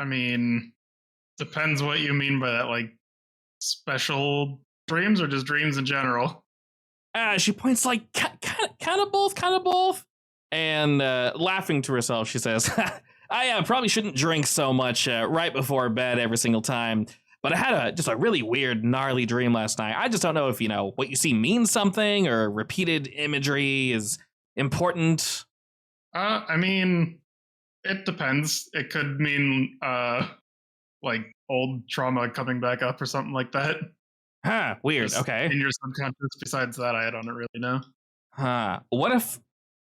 mean, depends what you mean by that. Like special dreams or just dreams in general? She points like kind of both. And laughing to herself, she says, I probably shouldn't drink so much right before bed every single time. But I had just a really weird, gnarly dream last night. I just don't know if, what you see means something or repeated imagery is important. I mean, it depends. It could mean, like, old trauma coming back up or something like that. Huh, weird, Just okay. in your subconscious. Besides that, I don't really know. Huh, what if,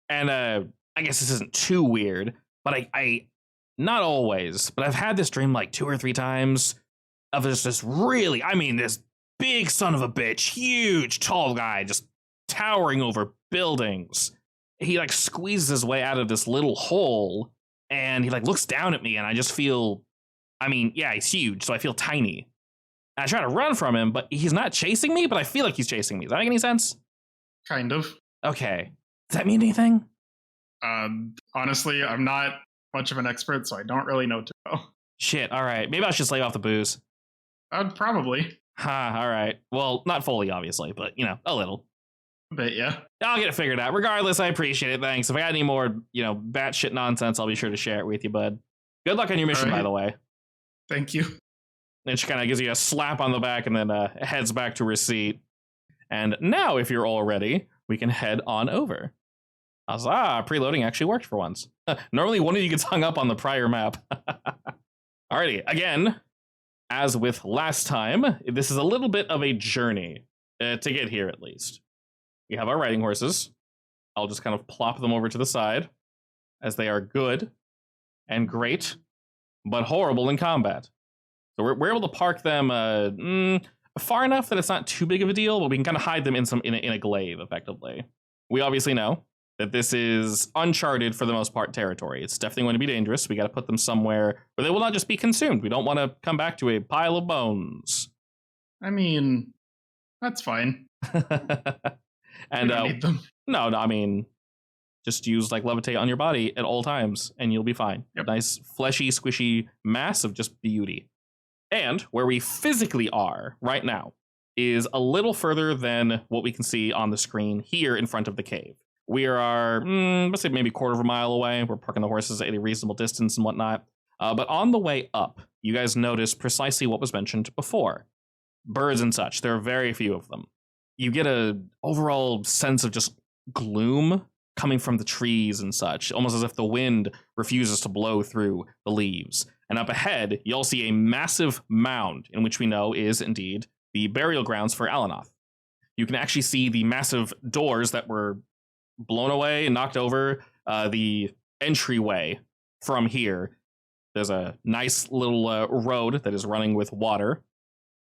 and I guess this isn't too weird, but I not always, but I've had this dream like 2 or 3 times of this really, this big son of a bitch, huge, tall guy, just towering over buildings. He like squeezes his way out of this little hole, and he like looks down at me, and I just feel, he's huge, so I feel tiny. And I try to run from him, but he's not chasing me, but I feel like he's chasing me. Does that make any sense? Kind of. Okay. Does that mean anything? Honestly, I'm not much of an expert, so I don't really know to know. Shit, alright. Maybe I should slave off the booze. Probably. Alright. Well, not fully, obviously, but, a little. A bit, yeah. I'll get it figured out. Regardless, I appreciate it. Thanks. If I got any more, batshit nonsense, I'll be sure to share it with you, bud. Good luck on your mission, by the way. Thank you. And she kind of gives you a slap on the back and then heads back to her seat. And now, if you're all ready, we can head on over. Huzzah! Preloading actually worked for once. Normally, one of you gets hung up on the prior map. Alrighty, again, as with last time, this is a little bit of a journey to get here, at least. We have our riding horses. I'll just kind of plop them over to the side, as they are good and great, but horrible in combat. So we're able to park them far enough that it's not too big of a deal, but we can kind of hide them in a glaive, effectively. We obviously know that this is uncharted, for the most part, territory. It's definitely going to be dangerous. We got to put them somewhere where they will not just be consumed. We don't want to come back to a pile of bones. I mean, that's fine. And we don't need them. No, I mean, just use levitate on your body at all times, and you'll be fine. Yep. Nice, fleshy, squishy mass of just beauty. And where we physically are right now is a little further than what we can see on the screen here in front of the cave. We are, let's say maybe a quarter of a mile away. We're parking the horses at a reasonable distance and whatnot. But on the way up, you guys notice precisely what was mentioned before. Birds and such. There are very few of them. You get an overall sense of just gloom coming from the trees and such, almost as if the wind refuses to blow through the leaves. And up ahead, you'll see a massive mound, in which we know is indeed the burial grounds for Alanoth. You can actually see the massive doors that were blown away and knocked over, the entryway from here. There's a nice little road that is running with water,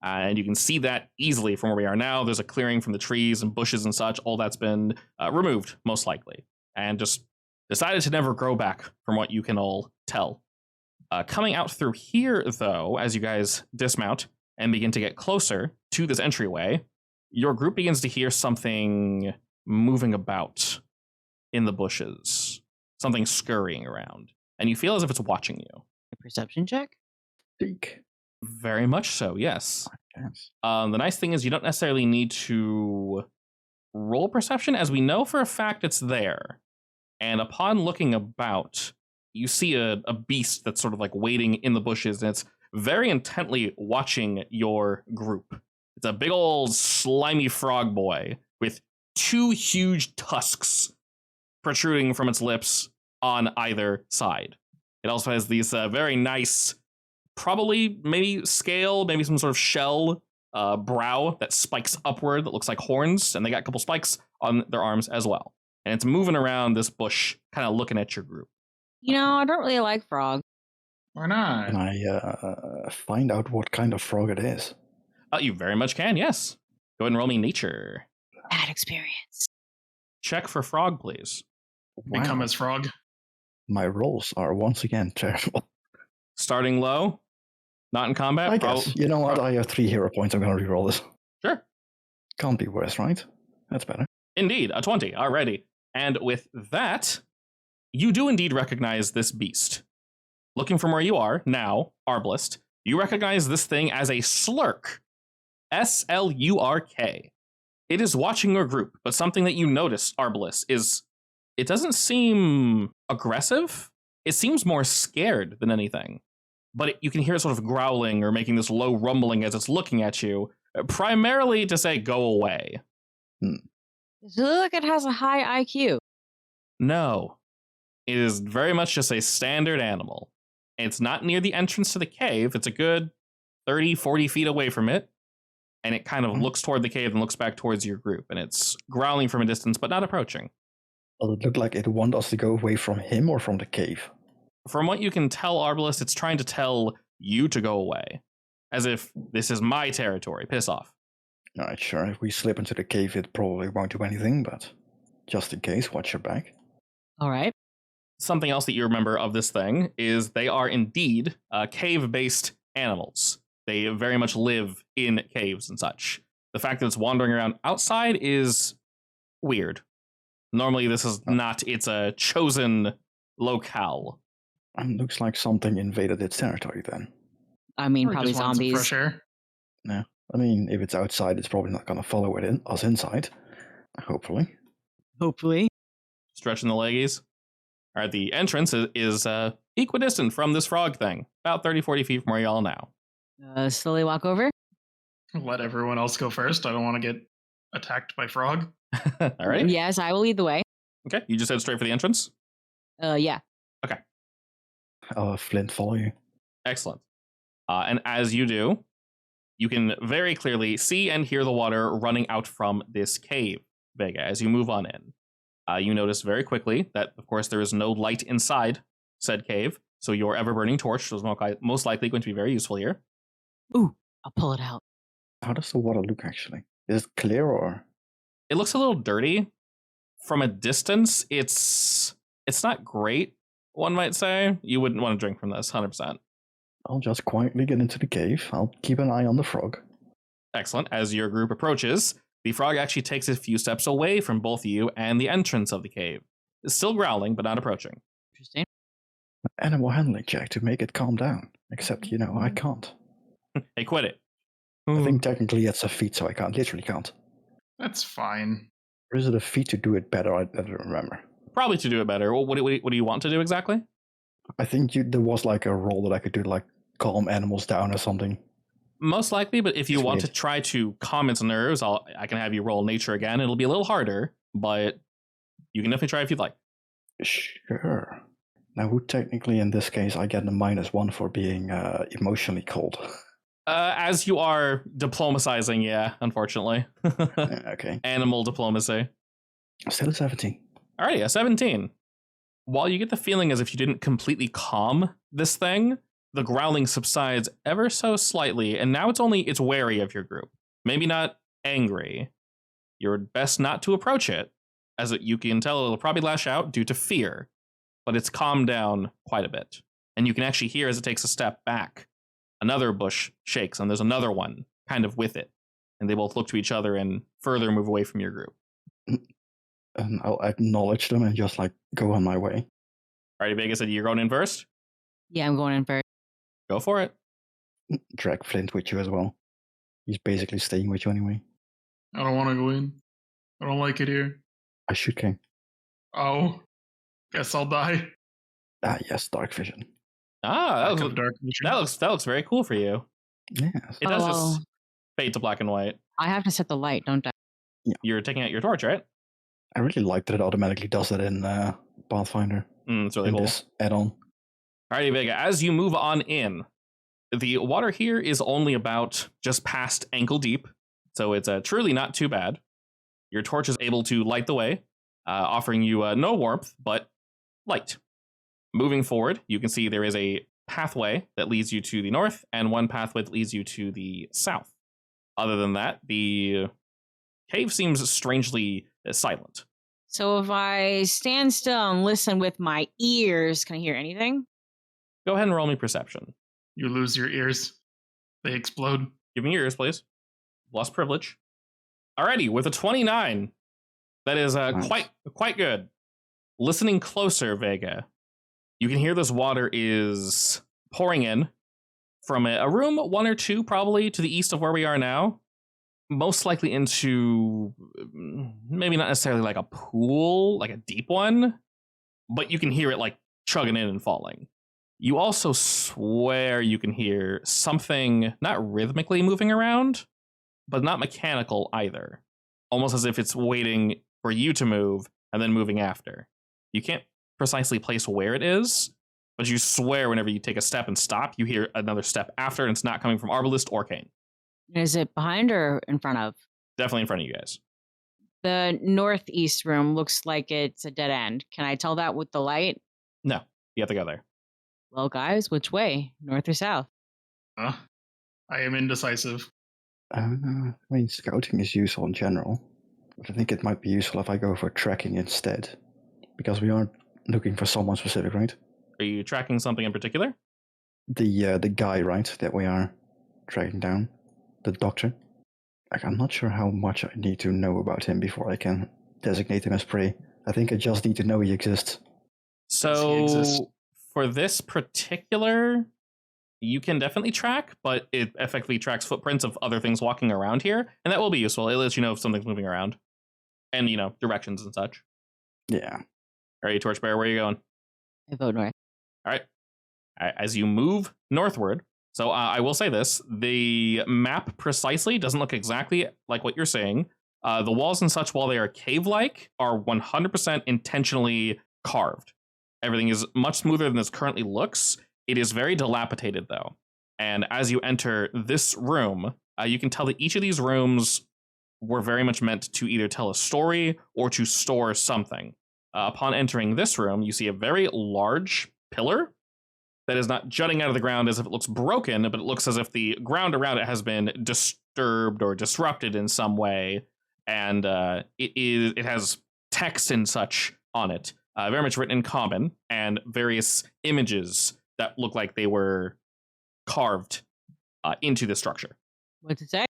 and you can see that easily from where we are now. There's a clearing from the trees and bushes and such. All that's been removed, most likely, and just decided to never grow back, from what you can all tell. Coming out through here, though, as you guys dismount and begin to get closer to this entryway, your group begins to hear something moving about in the bushes, something scurrying around, and you feel as if it's watching you. A perception check? Speak. Very much so, yes. Yes. The nice thing is you don't necessarily need to roll perception, as we know for a fact it's there. And upon looking about, you see a beast that's sort of waiting in the bushes, and it's very intently watching your group. It's a big old slimy frog boy with two huge tusks protruding from its lips on either side. It also has these very nice, probably maybe scale, maybe some sort of shell brow that spikes upward that looks like horns, and they got a couple spikes on their arms as well. And it's moving around this bush, kind of looking at your group. I don't really like frogs. Why not? Can I find out what kind of frog it is? You very much can, yes. Go ahead and roll me nature. Bad experience. Check for frog, please. Become Wow. as frog. My rolls are once again terrible. Starting low, not in combat. I guess. You know what? I have 3 hero points. I'm going to reroll this. Sure. Can't be worse, right? That's better. Indeed, a 20. Alrighty. And with that, you do indeed recognize this beast. Looking from where you are, now, Arbalest, you recognize this thing as a slurk. S-L-U-R-K. It is watching your group, but something that you notice, Arbalest, is it doesn't seem aggressive. It seems more scared than anything. But you can hear it sort of growling or making this low rumbling as it's looking at you, primarily to say, go away. Does it look like it has a high IQ? No. It is very much just a standard animal. It's not near the entrance to the cave. It's a good 30, 40 feet away from it. And it kind of looks toward the cave and looks back towards your group. And it's growling from a distance, but not approaching. Does it look like it wants us to go away from him or from the cave? From what you can tell, Arbalest, it's trying to tell you to go away. As if this is my territory. Piss off. Alright, sure. If we slip into the cave, it probably won't do anything, but just in case, watch your back. All right. Something else that you remember of this thing is they are indeed cave-based animals. They very much live in caves and such. The fact that it's wandering around outside is weird. Normally, this is not its a chosen locale. Looks like something invaded its territory then. I mean, Or probably just want some zombies. fresh air. Yeah. I mean, if it's outside, it's probably not going to follow us inside. Hopefully. Hopefully. Stretching the leggies. All right, the entrance is equidistant from this frog thing. About 30, 40 feet from where y'all now. Slowly walk over. Let everyone else go first. I don't want to get attacked by frog. All right. Yes, I will lead the way. Okay, you just head straight for the entrance? Yeah. Flint follow you. Excellent. And as you do, you can very clearly see and hear the water running out from this cave, Vega, as you move on in. You notice very quickly that, of course, there is no light inside said cave, so your ever-burning torch is most likely going to be very useful here. Ooh, I'll pull it out. How does the water look, actually? Is it clear or...? It looks a little dirty. From a distance, it's not great, one might say. You wouldn't want to drink from this, 100%. I'll just quietly get into the cave. I'll keep an eye on the frog. Excellent. As your group approaches, the frog actually takes a few steps away from both you and the entrance of the cave. It's still growling, but not approaching. Interesting. Animal handling check to make it calm down. Except, I can't. Hey, quit it. I think technically it's a feat, so I can't. Literally can't. That's fine. Or is it a feat to do it better? I don't remember. Probably to do it better. Well, what do you want to do exactly? I think there was like a roll that I could do, like calm animals down or something. Most likely, but if you It's want weird. to try to calm its nerves, I can have you roll nature again. It'll be a little harder, but you can definitely try if you'd like. Sure. Now, would technically in this case I get a -1 for being emotionally cold? As you are diplomatizing, yeah, unfortunately. Okay. Animal diplomacy. Still a 17. Alrighty, a 17. While you get the feeling as if you didn't completely calm this thing, the growling subsides ever so slightly, and now it's wary of your group. Maybe not angry. You're best not to approach it, as you can tell it'll probably lash out due to fear, but it's calmed down quite a bit. And you can actually hear as it takes a step back, another bush shakes, and there's another one kind of with it. And they both look to each other and further move away from your group. And I'll acknowledge them and just go on my way. Alrighty, Vega said you're going in first. Yeah, I'm going in first. Go for it. Drag Flint with you as well. He's basically staying with you anyway. I don't want to go in. I don't like it here. I should King. Oh, guess I'll die. Ah, yes, dark vision. Ah, Lack of dark vision. that looks very cool for you. Yes. It does Oh. just fade to black and white. I have to set the light, don't I? You're taking out your torch, right? I really like that it automatically does that in Pathfinder. It's really in cool. this add-on. Alrighty, Vega, as you move on in, the water here is only about just past ankle deep, so it's truly not too bad. Your torch is able to light the way, offering you no warmth, but light. Moving forward, you can see there is a pathway that leads you to the north and one pathway that leads you to the south. Other than that, the cave seems strangely silent. So if I stand still and listen with my ears, can I hear anything? Go ahead and roll me perception. You lose your ears. They explode. Give me your ears, please. Lost privilege. Alrighty, with a 29. That is Nice. quite good. Listening closer, Vega, you can hear this water is pouring in from a room, one or two probably to the east of where we are now. Most likely into maybe not necessarily like a pool, like a deep one, but you can hear it like chugging in and falling. You also swear you can hear something not rhythmically moving around, but not mechanical either. Almost as if it's waiting for you to move and then moving after. You can't precisely place where it is, but you swear whenever you take a step and stop, you hear another step after, and it's not coming from Arbalist or Kane. Is it behind or in front of? Definitely in front of you guys. The northeast room looks like it's a dead end. Can I tell that with the light? No, you have to go there. Well, guys, which way? North or south? I am indecisive. I mean, scouting is useful in general, but I think it might be useful if I go for tracking instead, because we aren't looking for someone specific, right? Are you tracking something in particular? The guy, right, that we are tracking down, the doctor. I'm not sure how much I need to know about him before I can designate him as prey. I think I just need to know he exists. exists. So for this particular, you can definitely track, but it effectively tracks footprints of other things walking around here, and that will be useful. It lets you know if something's moving around, and directions and such. Yeah. All right, Torchbearer, where are you going? I vote north. All right. As you move northward, so I will say this, the map precisely doesn't look exactly like what you're saying. The walls and such, while they are cave-like, are 100% intentionally carved. Everything is much smoother than this currently looks. It is very dilapidated, though. And as you enter this room, you can tell that each of these rooms were very much meant to either tell a story or to store something. Upon entering this room, you see a very large pillar that is not jutting out of the ground as if it looks broken, but it looks as if the ground around it has been disturbed or disrupted in some way. And it has text and such on it, very much written in common, and various images that look like they were carved into the structure. What's it say?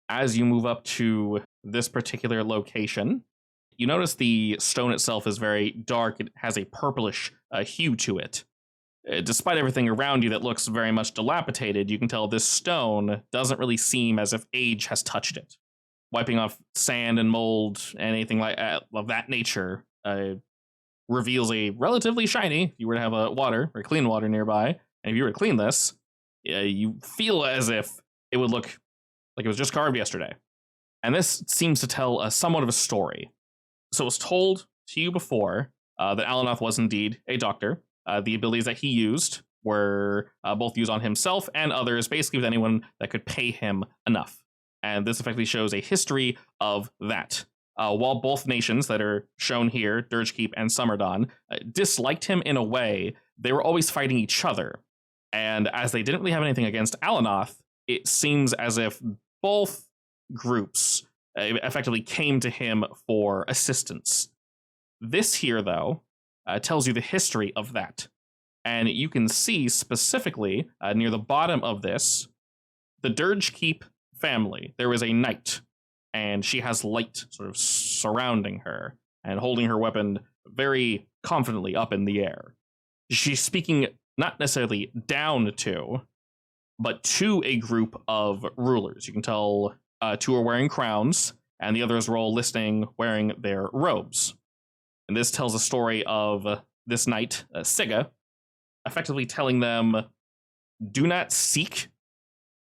As you move up to this particular location, you notice the stone itself is very dark. It has a purplish hue to it. Despite everything around you that looks very much dilapidated, you can tell this stone doesn't really seem as if age has touched it. Wiping off sand and mold and anything like of that nature reveals a relatively shiny, if you were to have a water or clean water nearby, and if you were to clean this, you feel as if it would look like it was just carved yesterday. And this seems to tell somewhat of a story. So it was told to you before that Alanoth was indeed a doctor. The abilities that he used were both used on himself and others, basically with anyone that could pay him enough. And this effectively shows a history of that. While both nations that are shown here, Dirgekeep and Summerdawn, disliked him in a way, they were always fighting each other. And as they didn't really have anything against Alanoth, it seems as if both groups effectively came to him for assistance. This here, though, tells you the history of that. And you can see specifically near the bottom of this, the Dirgekeep family. There is a knight, and she has light sort of surrounding her and holding her weapon very confidently up in the air. She's speaking not necessarily down to, but to a group of rulers. You can tell two are wearing crowns, and the others are all listening wearing their robes. And this tells a story of this knight, Siga, effectively telling them, do not seek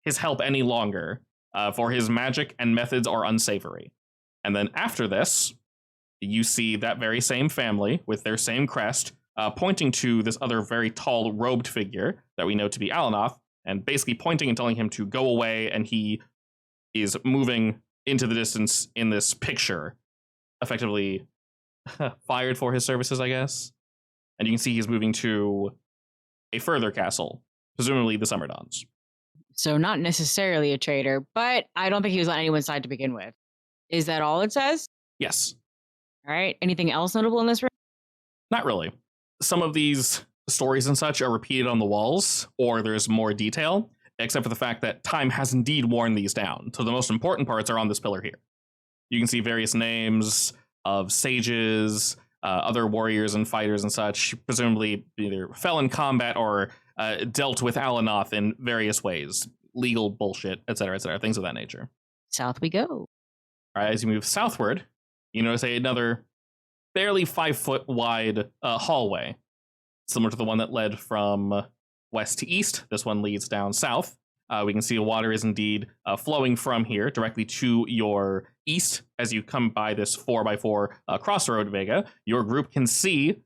his help any longer, for his magic and methods are unsavory. And then after this, you see that very same family with their same crest, pointing to this other very tall robed figure that we know to be Alanoth, and basically pointing and telling him to go away, and he is moving into the distance in this picture, effectively fired for his services, I guess. And you can see he's moving to a further castle, presumably the Summerdawns. So not necessarily a traitor, but I don't think he was on anyone's side to begin with. Is that all it says? Yes. All right. Anything else notable in this room? Not really. Some of these stories and such are repeated on the walls, or there's more detail, except for the fact that time has indeed worn these down. So the most important parts are on this pillar here. You can see various names of sages, other warriors and fighters and such, presumably either fell in combat or dealt with Alanoth in various ways. Legal bullshit, etc., things of that nature. South we go. All right, as you move southward, you notice another barely 5-foot wide hallway, similar to the one that led from west to east. This one leads down south. We can see the water is indeed flowing from here directly to your east as you come by this 4x4 crossroad, Vega. Your group can see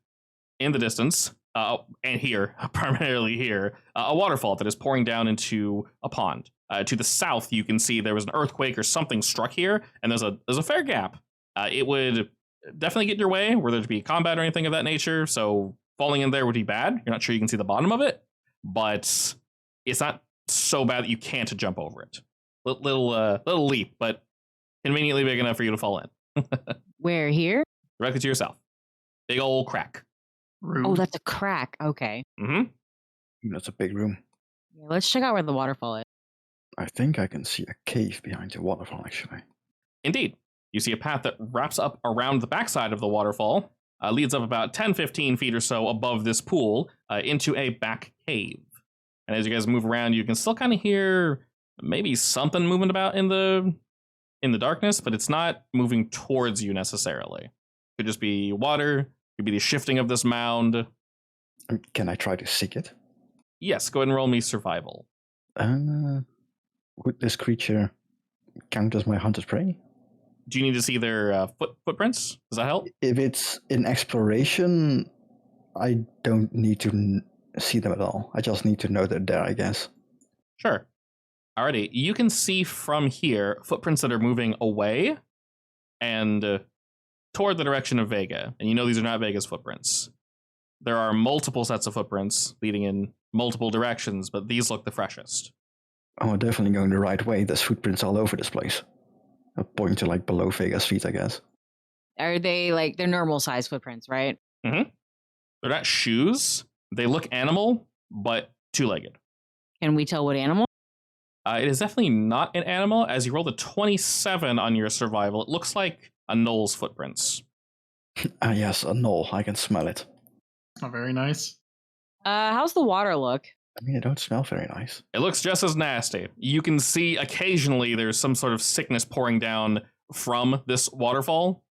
in the distance, and here, primarily here, a waterfall that is pouring down into a pond. To the south, you can see there was an earthquake or something struck here, and there's a fair gap. It would definitely get in your way were there to be combat or anything of that nature, so falling in there would be bad. You're not sure you can see the bottom of it, but it's not so bad that you can't jump over it. Little leap, but conveniently big enough for you to fall in. Where, here? Directly to yourself. Big old crack. Rude. Oh, that's a crack. Okay. Mm-hmm. That's a big room. Yeah, let's check out where the waterfall is. I think I can see a cave behind the waterfall, actually. Indeed. you see a path that wraps up around the backside of the waterfall, leads up about 10-15 feet or so above this pool into a back cave. And as you guys move around, you can still kind of hear maybe something moving about in the darkness, but it's not moving towards you necessarily. Could just be water, could be the shifting of this mound. Can I try to seek it? Yes, go ahead and roll me survival. Would this creature count as my hunter's prey? Do you need to see their footprints? Does that help? If it's in exploration, I don't need to see them at all. I just need to know they're there, I guess. Sure. Alrighty, you can see from here footprints that are moving away and toward the direction of Vega. And you know these are not Vega's footprints. There are multiple sets of footprints leading in multiple directions, but these look the freshest. Oh, we're definitely going the right way. There's footprints all over this place. I point to like below Vega's feet, I guess. Are they like they're normal size footprints, right? Mm-hmm. They're not shoes. They look animal, but two-legged. Can we tell what animal? It is definitely not an animal. As you roll a 27 on your survival, it looks like a gnoll's footprints. Yes, a gnoll. I can smell it. Oh, very nice. How's the water look? I mean, it don't smell very nice. It looks just as nasty. You can see occasionally there's some sort of sickness pouring down from this waterfall,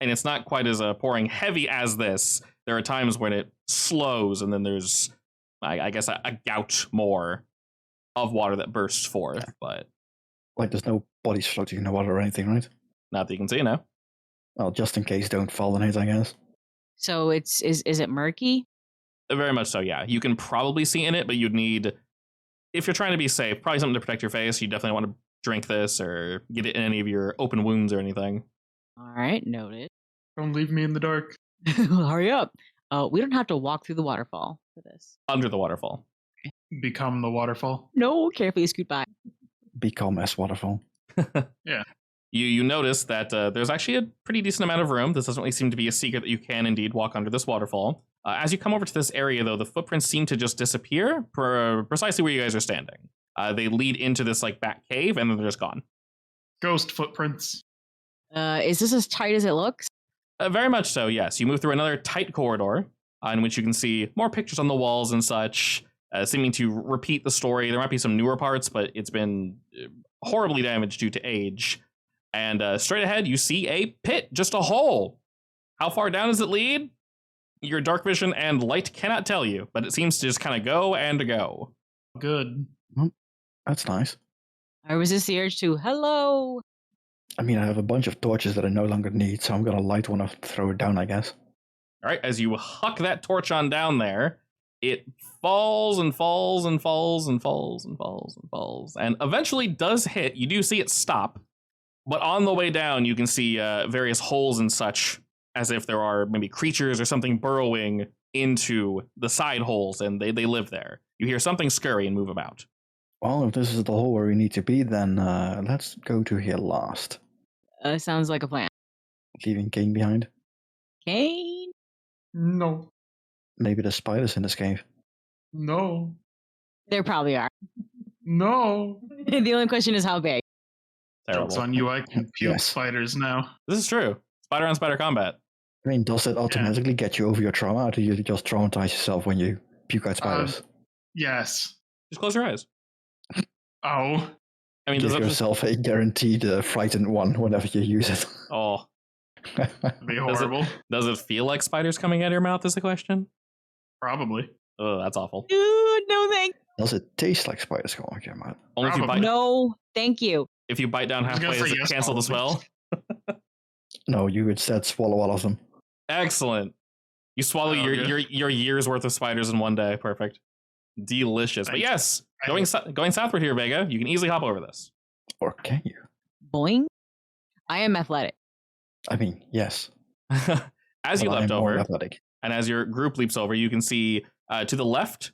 and it's not quite as pouring heavy as this. There are times when it slows, and then there's, I guess, a gout more of water that bursts forth, but Like, there's no bodies floating in the water or anything, right? not that you can see now. Well, just in case don't fall in it, I guess. So is it murky? Very much so, yeah. You can probably see in it, but you'd need, if you're trying to be safe, probably something to protect your face. You definitely want to drink this or get it in any of your open wounds or anything. All right, noted. Don't leave me in the dark. Hurry up. We don't have to walk through the waterfall for this. Under the waterfall. Become the waterfall. No, carefully scoot by. Become as waterfall. Yeah. You notice that there's actually a pretty decent amount of room. This doesn't really seem to be a secret that you can indeed walk under this waterfall. As you come over to this area, though, the footprints seem to just disappear precisely where you guys are standing. They lead into this like back cave, and then they're just gone. Ghost footprints. Is this as tight as it looks? Very much so, yes. You move through another tight corridor in which you can see more pictures on the walls and such, seeming to repeat the story. There might be some newer parts, but it's been horribly damaged due to age. And straight ahead, you see a pit, just a hole. How far down does it lead? Your dark vision and light cannot tell you, but it seems to just kind of go and go. Good. That's nice. I resist the urge to hello. I mean, I have a bunch of torches that I no longer need, so I'm going to light one and throw it down, I guess. All right, as you huck that torch on down there, it falls and falls and falls and falls and falls and falls, and eventually does hit. You do see it stop, but on the way down, you can see various holes and such, as if there are maybe creatures or something burrowing into the side holes, and they live there. You hear something scurry and move about. Well, if this is the hole where we need to be, then let's go to here last. Sounds like a plan. Leaving Kane behind. Kane? No. Maybe there's spiders in this cave. No. There probably are. No. The only question is how big. Joke's Terrible. on you. I can puke Yes. spiders now. This is true. Spider on spider combat. I mean, does that automatically get you over your trauma, or do you just traumatize yourself when you puke out spiders? Yes. Just close your eyes. Oh. I mean, Give does it yourself a guaranteed frightened one whenever you use it. oh, Be Does horrible. does it feel like spiders coming out of your mouth? Is the question. Probably. Oh, that's awful. Dude, no thank Does it taste like spiders going out your mouth? Only if you Probably. bite. No, thank you. If you bite down I was gonna halfway, does say it yes, cancel the probably. spell? No, you instead swallow all of them. Excellent. You swallow Oh, your year's worth of spiders in one day. Perfect. Delicious. But Thanks. yes, going southward here, Vega, you can easily hop over this. Or can you? Boing. I am athletic. I mean, yes. As you but I leapt am more over, athletic. and as your group leaps over, you can see to the left,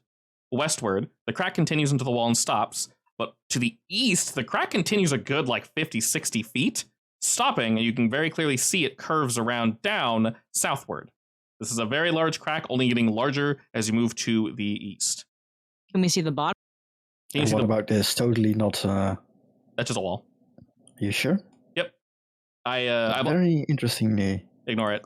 westward, the crack continues into the wall and stops. But to the east, the crack continues a good like 50, 60 feet, stopping, and you can very clearly see it curves around down southward. This is a very large crack, only getting larger as you move to the east. Can we see the bottom? Can you And see what the, about this? Totally not. that's just a wall. You sure? Yep. I Very interestingly. ignore it.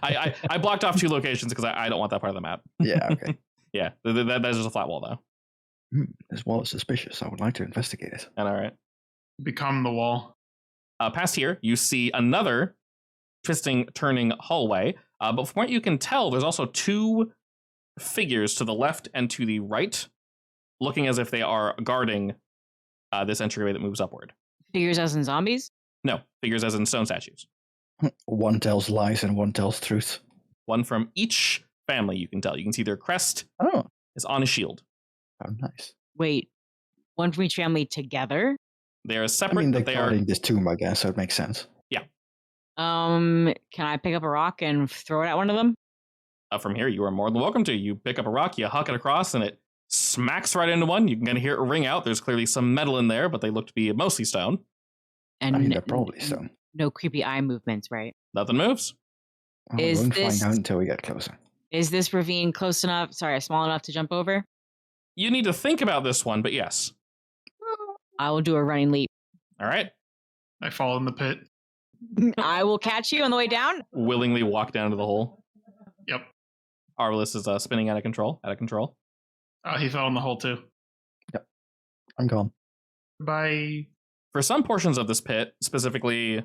I blocked off 2 locations because I don't want that part of the map. Yeah, okay. Yeah, that's just a flat wall though. This wall is suspicious. I would like to investigate it. And all right. Become the wall. Past here, you see another twisting, turning hallway. But from what you can tell, there's also 2 figures to the left and to the right, looking as if they are guarding this entryway that moves upward. Figures as in zombies? No, figures as in stone statues. One tells lies and one tells truth. One from each family, you can tell. You can see their crest Oh, is on a shield. how nice. Wait, one from each family together? They are I separate, mean, they're but they are... guarding this tomb, I guess, so it makes sense. Can I pick up a rock and throw it at one of them? From here, you are more than welcome to. You pick up a rock, you huck it across, and it smacks right into one. You can kind of hear it ring out. There's clearly some metal in there, but they look to be mostly stone. And I mean, they're probably stone. no creepy eye movements, right? Nothing moves. We Is won't this- find out until we get closer. Is this ravine close enough? Sorry, small enough to jump over? You need to think about this one, but yes. I will do a running leap. All right. I fall in the pit. I will catch you on the way down. Willingly walk down to the hole. Yep. Arliss is spinning out of control. He fell in the hole too. I'm gone. Bye. For some portions of this pit, specifically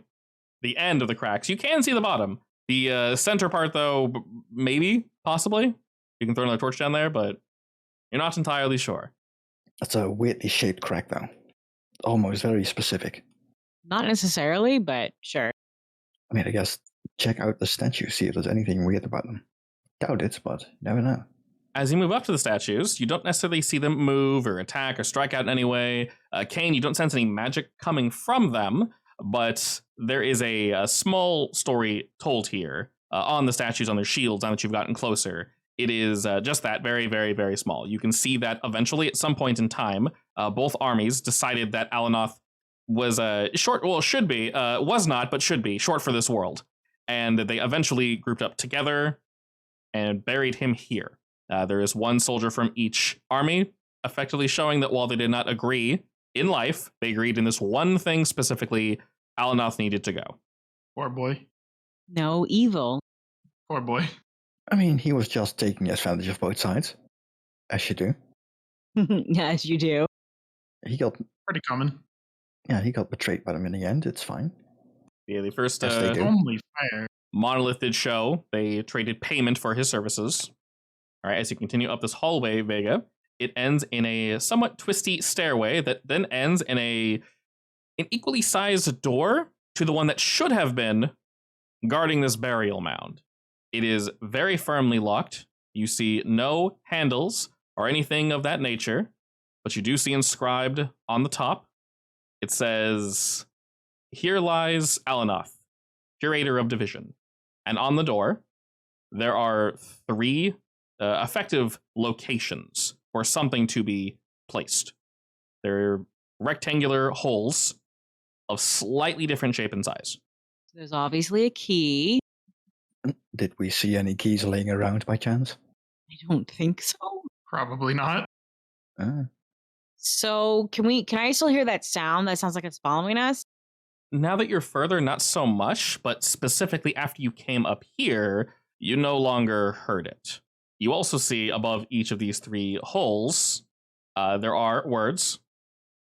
the end of the cracks, you can see the bottom. The center part, though, maybe, possibly. You can throw another torch down there, but you're not entirely sure. That's a weirdly shaped crack, though. Almost very specific. Not necessarily, but sure. I mean, I guess check out the statues, see if there's anything weird about them. Doubt it, but never know. As you move up to the statues, you don't necessarily see them move or attack or strike out in any way. Kane, you don't sense any magic coming from them, but there is a small story told here on the statues, on their shields, now that you've gotten closer. It is just that, very, very, very small. You can see that eventually, at some point in time, both armies decided that Alanoth was was not, but should be, short for this world. And they eventually grouped up together and buried him here. There is one soldier from each army, effectively showing that while they did not agree in life, they agreed in this one thing specifically, Alanoth needed to go. Poor boy. No evil. Poor boy. I mean, he was just taking advantage of both sides. As you do. Yes, you do. He got Pretty common. betrayed by them in the end. It's fine. Yeah, the first Yes, they do. Only fair. Monolith did show. They traded payment for his services. All right, as you continue up this hallway, Vega, it ends in a somewhat twisty stairway that then ends in an equally sized door to the one that should have been guarding this burial mound. It is very firmly locked. You see no handles or anything of that nature, but you do see inscribed on the top. It says, "Here lies Alanoth, curator of division." And on the door, there are 3 effective locations for something to be placed. They're rectangular holes of slightly different shape and size. There's obviously a key. Did we see any keys laying around by chance? I don't think so. Probably not. So can I still hear that sound? That sounds like it's following us. Now that you're further, not so much, but specifically after you came up here, you no longer heard it. You also see above each of these 3 holes, there are words,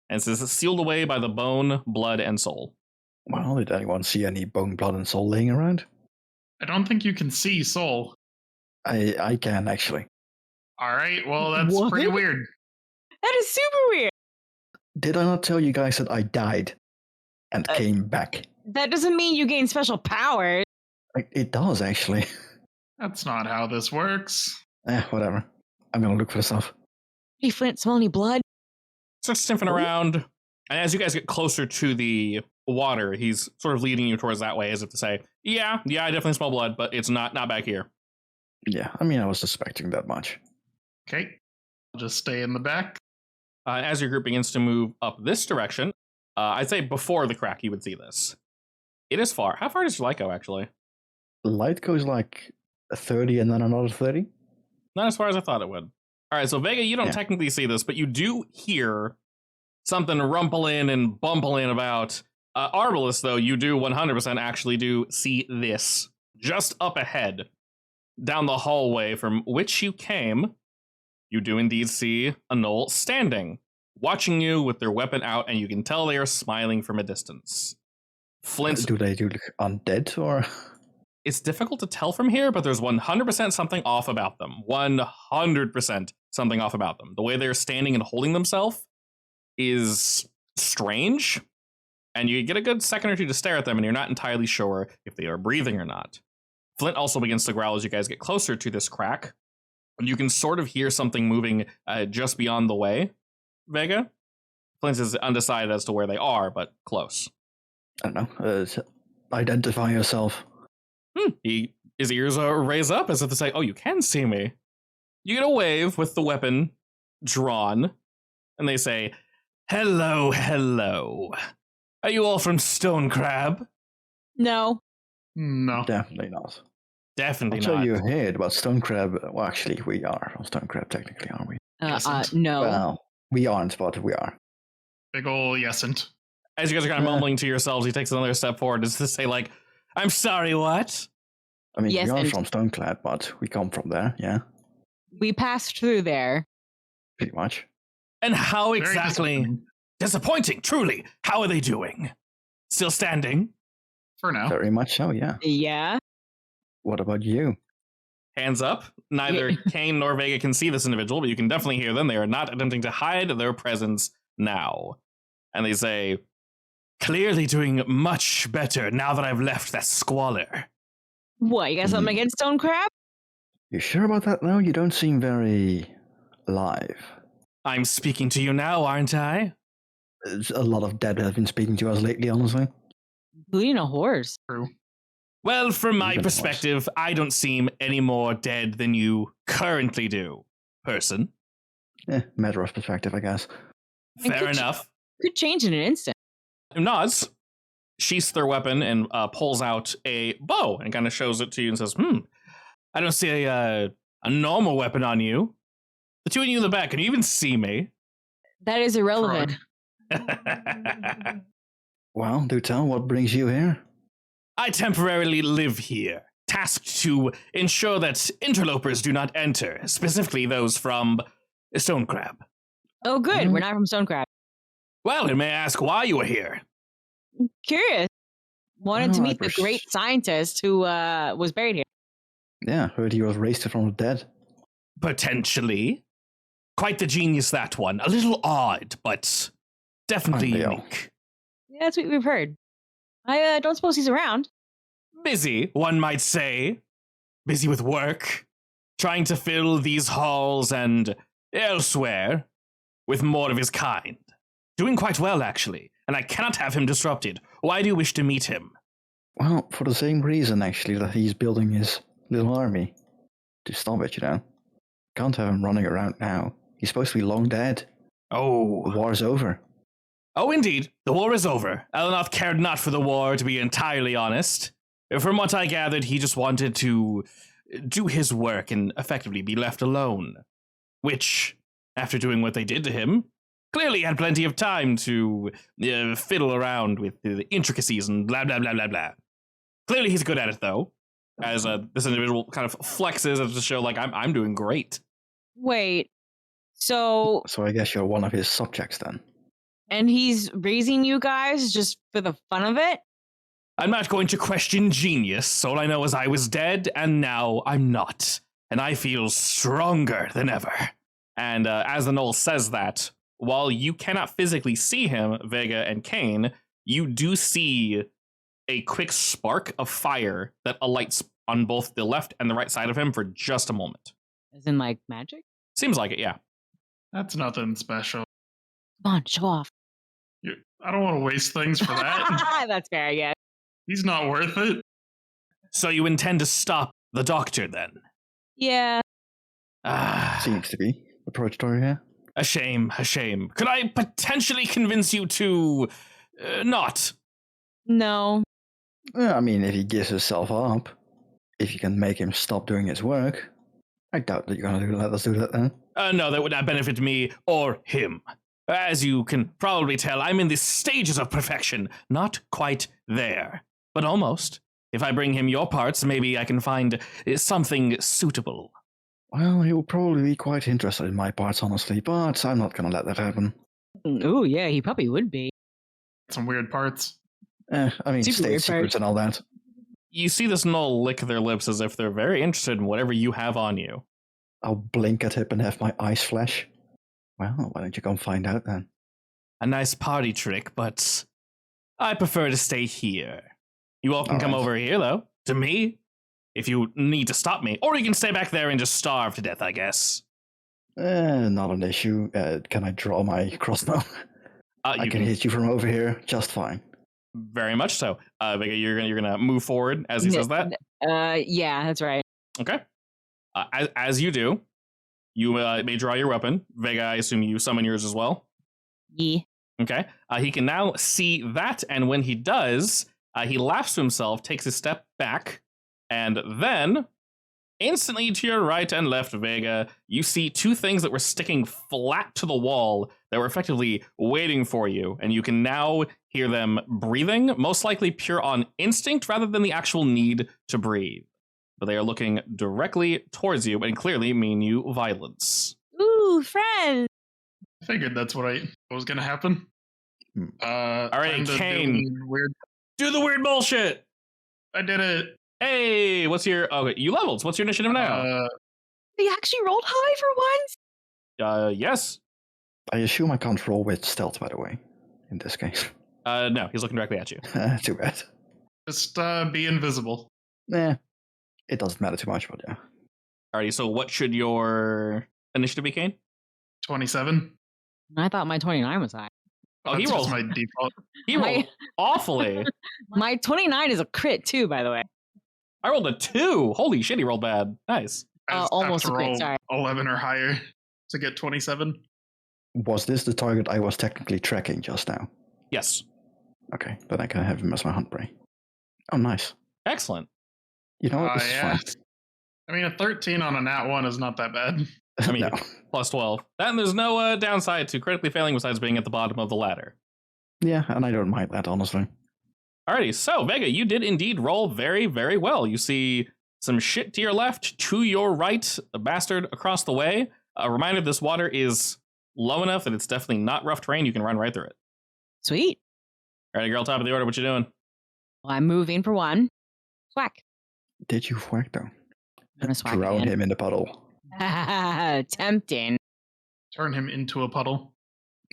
and it says, "Sealed away by the bone, blood, and soul." Well, did anyone see any bone, blood, and soul laying around? I don't think you can see soul. I can, actually. All right. Well, that's What? pretty weird. That is super weird. Did I not tell you guys that I died and came back? That doesn't mean you gain special powers. It does, actually. That's not how this works. Whatever. I'm gonna look for the stuff. Hey, Flint, smell any blood? Starts sniffing around, and as you guys get closer to the water, he's sort of leading you towards that way as if to say, yeah, I definitely smell blood, but it's not back here. Yeah, I mean, I was suspecting that much. Okay. I'll just stay in the back. As your group begins to move up this direction, I'd say before the crack you would see this. It is far. How far does your light go, actually? Light goes like 30 and then another 30. Not as far as I thought it would. All right, so Vega, you don't Yeah. technically see this, but you do hear something rumpling and bumpling about Arbalest, though, you do 100% actually do see this just up ahead, down the hallway from which you came. You do indeed see a gnoll standing, watching you with their weapon out, and you can tell they are smiling from a distance. Flint, Do they look undead or? it's difficult to tell from here, but there's 100% something off about them. 100% something off about them. The way they're standing and holding themselves is strange, and you get a good second or two to stare at them, and you're not entirely sure if they are breathing or not. Flint also begins to growl as you guys get closer to this crack. You can sort of hear something moving just beyond the way, Vega. Flint is undecided as to where they are, but close. I don't know. Identify yourself. His ears are raised up as if to say, oh, you can see me. You get a wave with the weapon drawn, and they say, hello, hello. Are you all from Stone Crab? No. No. Definitely not. Definitely I'm sure not. you heard about Stone Crab. Well, actually, we are from Stone Crab, technically, aren't we? No. Well, we aren't, but we are. Big ol' yesn't. As you guys are kind of mumbling to yourselves, he takes another step forward as to say, like, I'm sorry, what? I mean, Yes, we are and- from Stone Crab, but we come from there, yeah, We passed through there. pretty much. And how Very exactly? Disappointing, truly. How are they doing? Still standing? For now. Very much so, yeah. Yeah. What about you? Hands up. Neither Kane nor Vega can see this individual, but you can definitely hear them. They are not attempting to hide their presence now. And they say, clearly doing much better now that I've left that squalor. What? You got something against Stone Crab? You sure about that, though? You don't seem very alive. I'm speaking to you now, aren't I? There's a lot of dead have been speaking to us lately, honestly. Including a horse. True. Well, from my Even worse. perspective, I don't seem any more dead than you currently do, person. Matter of perspective, I guess. And Fair could you- enough. Could change in an instant. Nods, sheaths their weapon, and pulls out a bow and kind of shows it to you and says, I don't see a normal weapon on you. The two of you in the back, can you even see me? That is irrelevant. Well, do tell, what brings you here? I temporarily live here, tasked to ensure that interlopers do not enter, specifically those from Stone Crab. Oh, good. We're not from Stone Crab. Well, and may I ask why you are here? Curious. Wanted to Oh, I meet the great scientist who was buried here. Yeah, heard he was raised from the dead. Potentially. Quite the genius, that one. A little odd, but definitely Unreal. unique. Yeah, that's what we've heard. I don't suppose he's around. Busy, one might say. Busy with work, trying to fill these halls and elsewhere with more of his kind. Doing quite well, actually, and I cannot have him disrupted. Why do you wish to meet him? Well, for the same reason, actually, that he's building his little army. To stop it, you know. Can't have him running around now. He's supposed to be long dead. The Oh. war's over. Oh, indeed. The war is over. Elenoth cared not for the war, to be entirely honest. From what I gathered, he just wanted to do his work and effectively be left alone. Which, after doing what they did to him, clearly had plenty of time to fiddle around with the intricacies and blah, blah, blah, blah, blah. Clearly he's good at it, though. As this individual kind of flexes as to show, like, I'm doing great. Wait. So, So I guess you're one of his subjects then. and he's raising you guys just for the fun of it? I'm not going to question genius. All I know is I was dead, and now I'm not. And I feel stronger than ever. And as the Knoll says that, while you cannot physically see him, Vega and Kane, you do see a quick spark of fire that alights on both the left and the right side of him for just a moment. As in, like, magic? Seems like it, yeah. That's nothing special. Come on, show off. I don't want to waste things for that. That's fair, I guess. He's not worth it. So you intend to stop the doctor, then? Yeah. Ah, Seems to be. Approach story here. a shame, a shame. Could I potentially convince you to not? No. I mean, if he gives himself up, if you can make him stop doing his work, I doubt that you're going to let us do that then. No, that would not benefit me or him. As you can probably tell, I'm in the stages of perfection. Not quite there, but almost. If I bring him your parts, maybe I can find something suitable. Well, he will probably be quite interested in my parts, honestly, but I'm not going to let that happen. Oh, yeah, he probably would be. Some weird parts. I mean, Super state weird secrets parts. and all that. You see this gnoll lick their lips as if they're very interested in whatever you have on you. I'll blink at him and have my eyes flash. Well, why don't you come find out then? A nice party trick, but I prefer to stay here. You all can All come right. over here, though, to me, if you need to stop me. Or you can stay back there and just starve to death, I guess. Not an issue. Can I draw my crossbow? I You can hit you from over here just fine. Very much so. Vega, you're gonna move forward as he says that. Yeah, that's right. Okay. As you do, you may draw your weapon. Vega, I assume you summon yours as well. Yeah. Okay. He can now see that, and when he does, he laughs to himself, takes a step back, and then, instantly to your right and left, Vega, you see two things that were sticking flat to the wall that were effectively waiting for you, and you can now hear them breathing, most likely pure on instinct rather than the actual need to breathe. But they are looking directly towards you and clearly mean you violence. Ooh, friend. I figured that's what was going to happen. All right, time to Kane. do weird. Do the weird bullshit! I did it. Hey, what's your... Okay, you leveled. What's your initiative now? He actually rolled high for once. Yes. I assume I can't roll with stealth, by the way, in this case. No, he's looking directly at you. Too bad. Just be invisible. Nah, it doesn't matter too much, but yeah. Alrighty, so what should your initiative be, Kane? 27. I thought my 29 was high. Oh, he That's rolls. just my default. He rolled awfully. My 29 is a crit too, by the way. I rolled a 2. Holy shit, he rolled bad. Nice. I just almost have a to crit, roll sorry. 11 or higher to get 27. Was this the target I was technically tracking just now? Yes. Okay, then I can have him as my hunt prey. Oh, nice. Excellent. You know what? This Yeah. is I mean, a 13 on a nat 1 is not that bad. fine. I mean, No. plus 12. Then there's no downside to critically failing besides being at the bottom of the ladder. Yeah, and I don't mind that, honestly. Alrighty, so Vega, you did indeed roll very, very well. You see some shit to your left, to your right, a bastard across the way. A reminder, this water is low enough that it's definitely not rough terrain. You can run right through it. Sweet. Alrighty, girl, top of the order, what you doing? Well, I'm moving for one. Whack. Did you whack though? I'm gonna swag Drown again. him in the puddle. Tempting. Turn him into a puddle.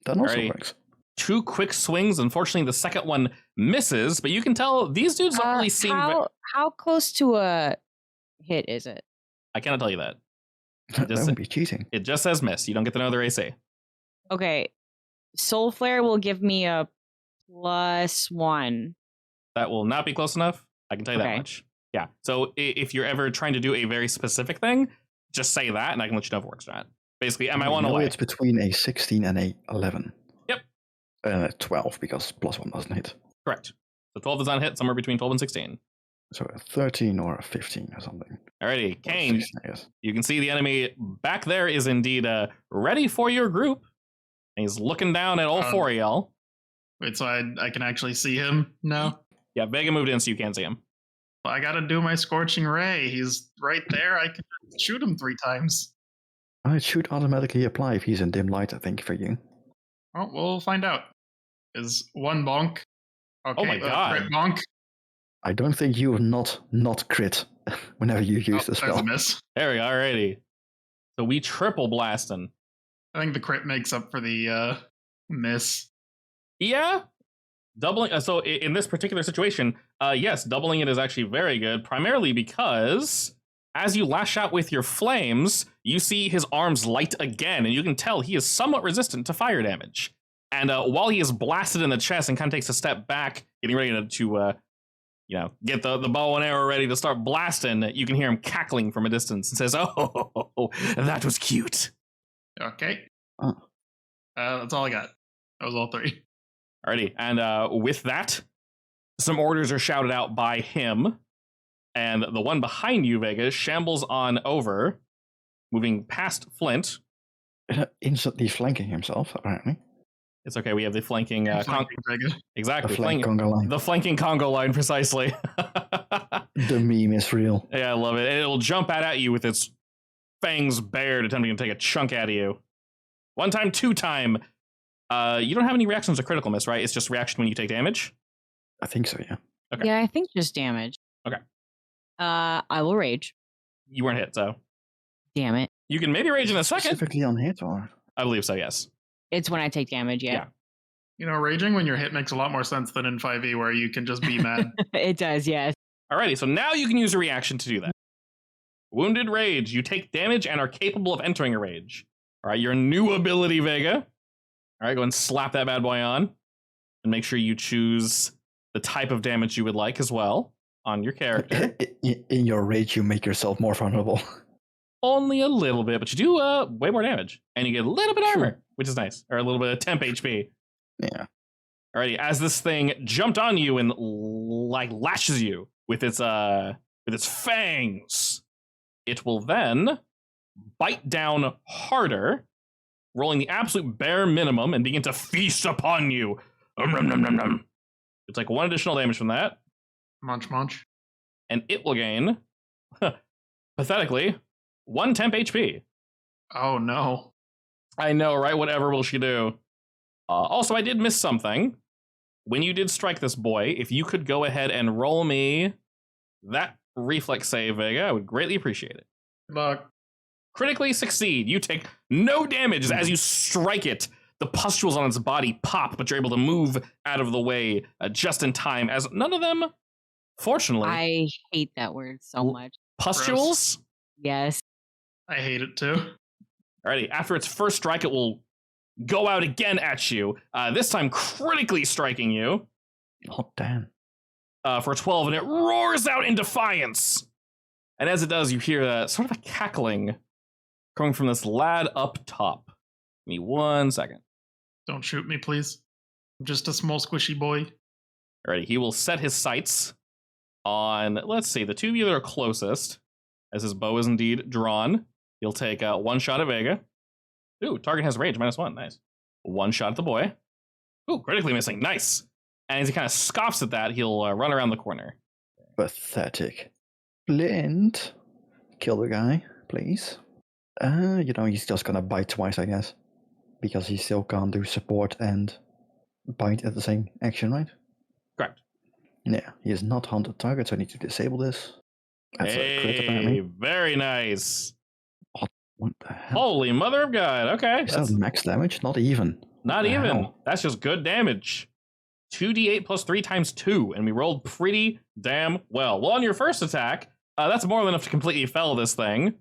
That also Alrighty. works. 2 quick swings. Unfortunately, the second one misses, but you can tell these dudes don't really seem... How close to a hit is it? I cannot tell you that. That Just- would be cheating. It just says miss. You don't get another AC. Okay. Soul Flare will give me a +1. That will not be close enough. I can tell you that Okay. much. Yeah. So if you're ever trying to do a very specific thing, just say that, and I can let you know if it works or not. Basically, am I We one know away? It's between a 16 and a 11. Yep. 12, because +1 doesn't hit. Correct. So 12 does not hit, somewhere between 12 and 16. So a 13 or a 15 or something. Alrighty, Or Kane, 16, I guess. you can see the enemy back there is indeed ready for your group. And he's looking down at all four of y'all. Wait, so I can actually see him now? Yeah, Vega moved in so you can't see him. Well, I gotta do my Scorching Ray. He's right there. I can shoot him 3 times. It should automatically apply if he's in dim light, I think, for you. Well, we'll find out. Is 1 bonk. Okay, my God. crit bonk. I don't think you not crit whenever you use the That's spell. a miss. There we go, alrighty. So we triple blasting. I think the crit makes up for the miss. Yeah. Doubling. So in this particular situation, yes, doubling it is actually very good, primarily because as you lash out with your flames, you see his arms light again, and you can tell he is somewhat resistant to fire damage. And while he is blasted in the chest and kind of takes a step back, getting ready to get the bow and arrow ready to start blasting, you can hear him cackling from a distance and says, "Oh, that was cute." Okay. Oh. That's all I got. That was all 3. Alrighty, and with that, some orders are shouted out by him, and the one behind you, Vegas, shambles on over, moving past Flint. Instantly flanking himself, apparently. It's okay. We have the flanking. Flanking Vega. Exactly. The flank conga line. The flanking Congo line, precisely. The meme is real. Yeah, I love it. And it'll jump out at you with its fangs bared, attempting to take a chunk out of you. 1 time, 2 time. You don't have any reactions to critical miss, right? It's just reaction when you take damage? I think so, yeah. Okay. Yeah, I think just damage. Okay. I will rage. You weren't hit, so. Damn it. You can maybe rage in a second. Specifically on hit, or? I believe so, yes. It's when I take damage, yeah. You know, raging when you're hit makes a lot more sense than in 5e where you can just be mad. It does, yes. Alrighty, so now you can use a reaction to do that. Wounded Rage. You take damage and are capable of entering a rage. Alright, your new ability, Vega. Alright, go and slap that bad boy on. And make sure you choose the type of damage you would like as well on your character. In your rage, you make yourself more vulnerable. Only a little bit, but you do way more damage. And you get a little bit of Sure. armor, which is nice. Or a little bit of temp HP. Yeah. Alrighty, as this thing jumped on you and like lashes you with its fangs, it will then bite down harder, rolling the absolute bare minimum and begin to feast upon you. Nom, nom, nom, nom. It's like 1 additional damage from that, Munch, munch. and it will gain, pathetically, 1 temp HP. Oh, no. I know, right? Whatever will she do? Also, I did miss something. When you did strike this boy, if you could go ahead and roll me that reflex save, Vega, I would greatly appreciate it. Good luck. Critically succeed. You take no damage as you strike it. The pustules on its body pop, but you're able to move out of the way just in time, as none of them, fortunately, I hate that word so much. pustules? Yes. I hate it too. Alrighty, after its first strike, it will go out again at you, this time critically striking you. Oh, damn. For 12, and it roars out in defiance. And as it does, you hear sort of a cackling coming from this lad up top. Give me 1 second. Don't shoot me, please. I'm just a small squishy boy. Alrighty, he will set his sights on, let's see, the 2 of you that are closest, as his bow is indeed drawn. He'll take 1 shot at Vega. Ooh, target has rage, -1, nice. 1 shot at the boy. Ooh, critically missing, nice. And as he kind of scoffs at that, he'll run around the corner. Pathetic. Flint. Kill the guy, please. He's just gonna bite twice, I guess. Because he still can't do support and bite at the same action, right? Correct. Yeah, he is not haunted target, so I need to disable this. That's a crit, Hey, apparently. very nice. What the hell? Holy mother of God, okay. Is that max damage? Not even. Not What the even. hell? That's just good damage. 2d8 plus 3 times 2, and we rolled pretty damn well. Well, on your first attack, that's more than enough to completely fell this thing.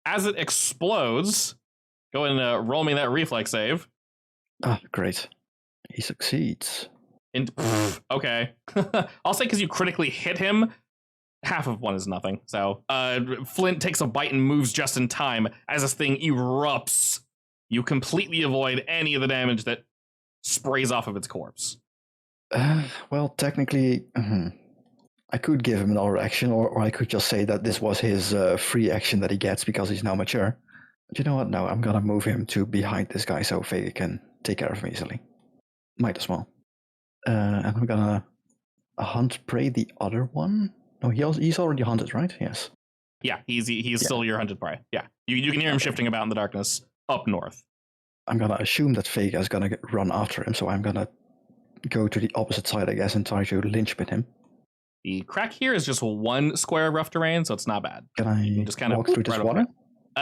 As it explodes, go ahead and roll me that reflex save. Ah, great. He succeeds. And okay. I'll say because you critically hit him, half of 1 is nothing. So Flint takes a bite and moves just in time. As this thing erupts, you completely avoid any of the damage that sprays off of its corpse. Well, technically, I could give him another action, or I could just say that this was his free action that he gets because he's now mature. But you know what? No, I'm gonna move him to behind this guy so Vega can take care of him easily. Might as well. And I'm gonna hunt prey the other one. No, he's already hunted, right? Yes. Yeah, he's still your hunted prey. Yeah, you can hear him shifting about in the darkness up north. I'm gonna assume that Vega is gonna run after him, so I'm gonna go to the opposite side, I guess, and try to lynchpin him. The crack here is just 1 square of rough terrain, so it's not bad. Can I just kind of walk through this right water?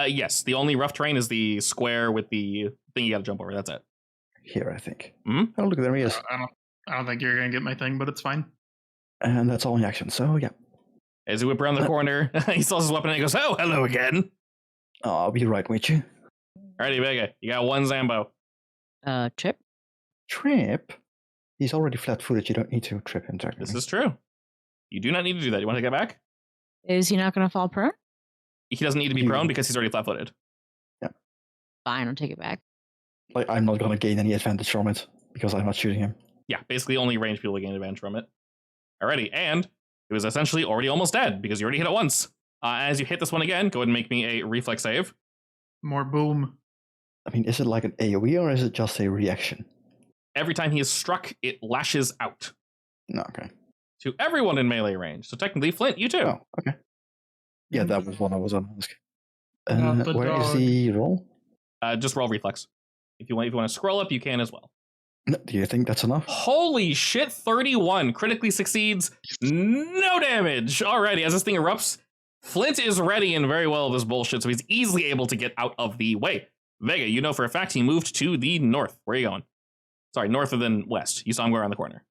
Yes, the only rough terrain is the square with the thing you got to jump over. That's it. Here, I think. Mhm. Oh, look, there he is. I don't think you're gonna get my thing, but it's fine. And that's all in action, so yeah. As you whip around the corner, he still has his weapon and he goes, "Oh, hello again." Oh, I'll be right with you. Alrighty, Vega, you got 1 Zambo. Trip? Trip? He's already flat-footed. You don't need to trip him, technically. This is true. You do not need to do that. You want to get back? Is he not going to fall prone? He doesn't need to be You- prone because he's already flat-footed. Fine, I'll take it back. Like, I'm not going to gain any advantage from it because I'm not shooting him. Yeah, basically only ranged people gain advantage from it. Alrighty, and it was essentially already almost dead because you already hit it once. As you hit this one again, go ahead and make me a reflex save. More boom. I mean, is it like an AoE or is it just a reaction? every time he is struck, it lashes out No, okay. to everyone in melee range. So technically, Flint, you too. Oh, okay. Yeah, that was what I was on ask. Not the Where is dog. the roll? Just roll reflex. If you want to scroll up, you can as well. No, do you think that's enough? Holy shit, 31 critically succeeds, no damage. Alrighty, as this thing erupts, Flint is ready and very well this bullshit, so he's easily able to get out of the way. Vega, you know for a fact he moved to the north. Where are you going? Sorry, north than west. You saw him go around the corner.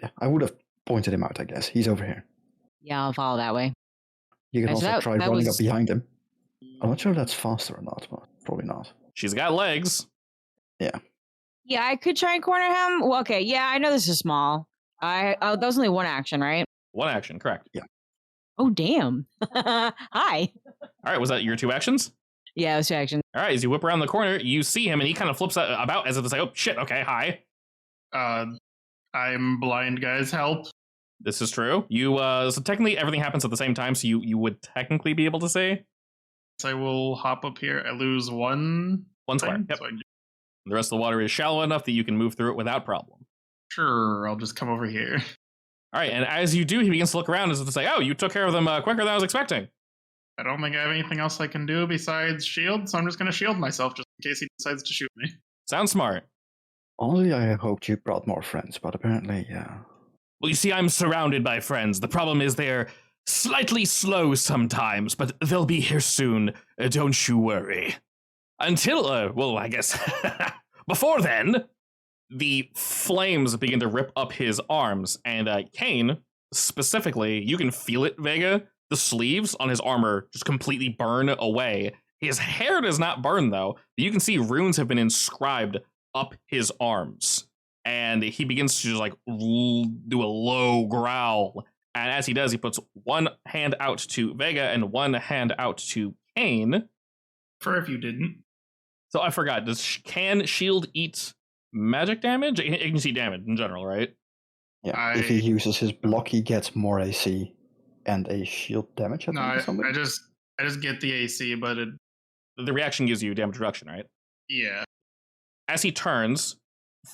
Yeah, I would have pointed him out, I guess. He's over here. Yeah, I'll follow that way. You can Right, so also try that running was- up behind him. I'm not sure if that's faster or not, but probably not. She's got legs. Yeah, I could try and corner him. Well, okay, yeah, I know this is small. That was only one action, right? One action, correct. Oh, damn. Hi. Alright, was that your 2 actions? Yeah, it was 2 actions. Alright, as you whip around the corner, you see him and he kind of flips about as if it's like, oh shit, okay, hi. I'm blind, guys. Help. This is true. You, so technically everything happens at the same time, so you would technically be able to see. So I will hop up here. I lose one. One square, thing, yep. so The rest of the water is shallow enough that you can move through it without problem. sure, I'll just come over here. All right, and as you do, he begins to look around as if to say, oh, you took care of them quicker than I was expecting. I don't think I have anything else I can do besides shield, so I'm just going to shield myself just in case he decides to shoot me. Sounds smart. Honestly, I hoped you brought more friends, but apparently, yeah. Well, you see, I'm surrounded by friends. The problem is they're slightly slow sometimes, but they'll be here soon. Don't you worry. Until, well, I guess, before then, the flames begin to rip up his arms, and Kane, specifically, you can feel it, Vega. The sleeves on his armor just completely burn away. His hair does not burn, though. You can see runes have been inscribed up his arms. And he begins to just like do a low growl. And as he does, he puts one hand out to Vega and one hand out to Kane. For if you didn't. So I forgot, can shield eat magic damage? It can see damage in general, right? Yeah, if he uses his block, he gets more AC and a shield damage. No, I just get the AC, but it. The reaction gives you damage reduction, right? Yeah. As he turns,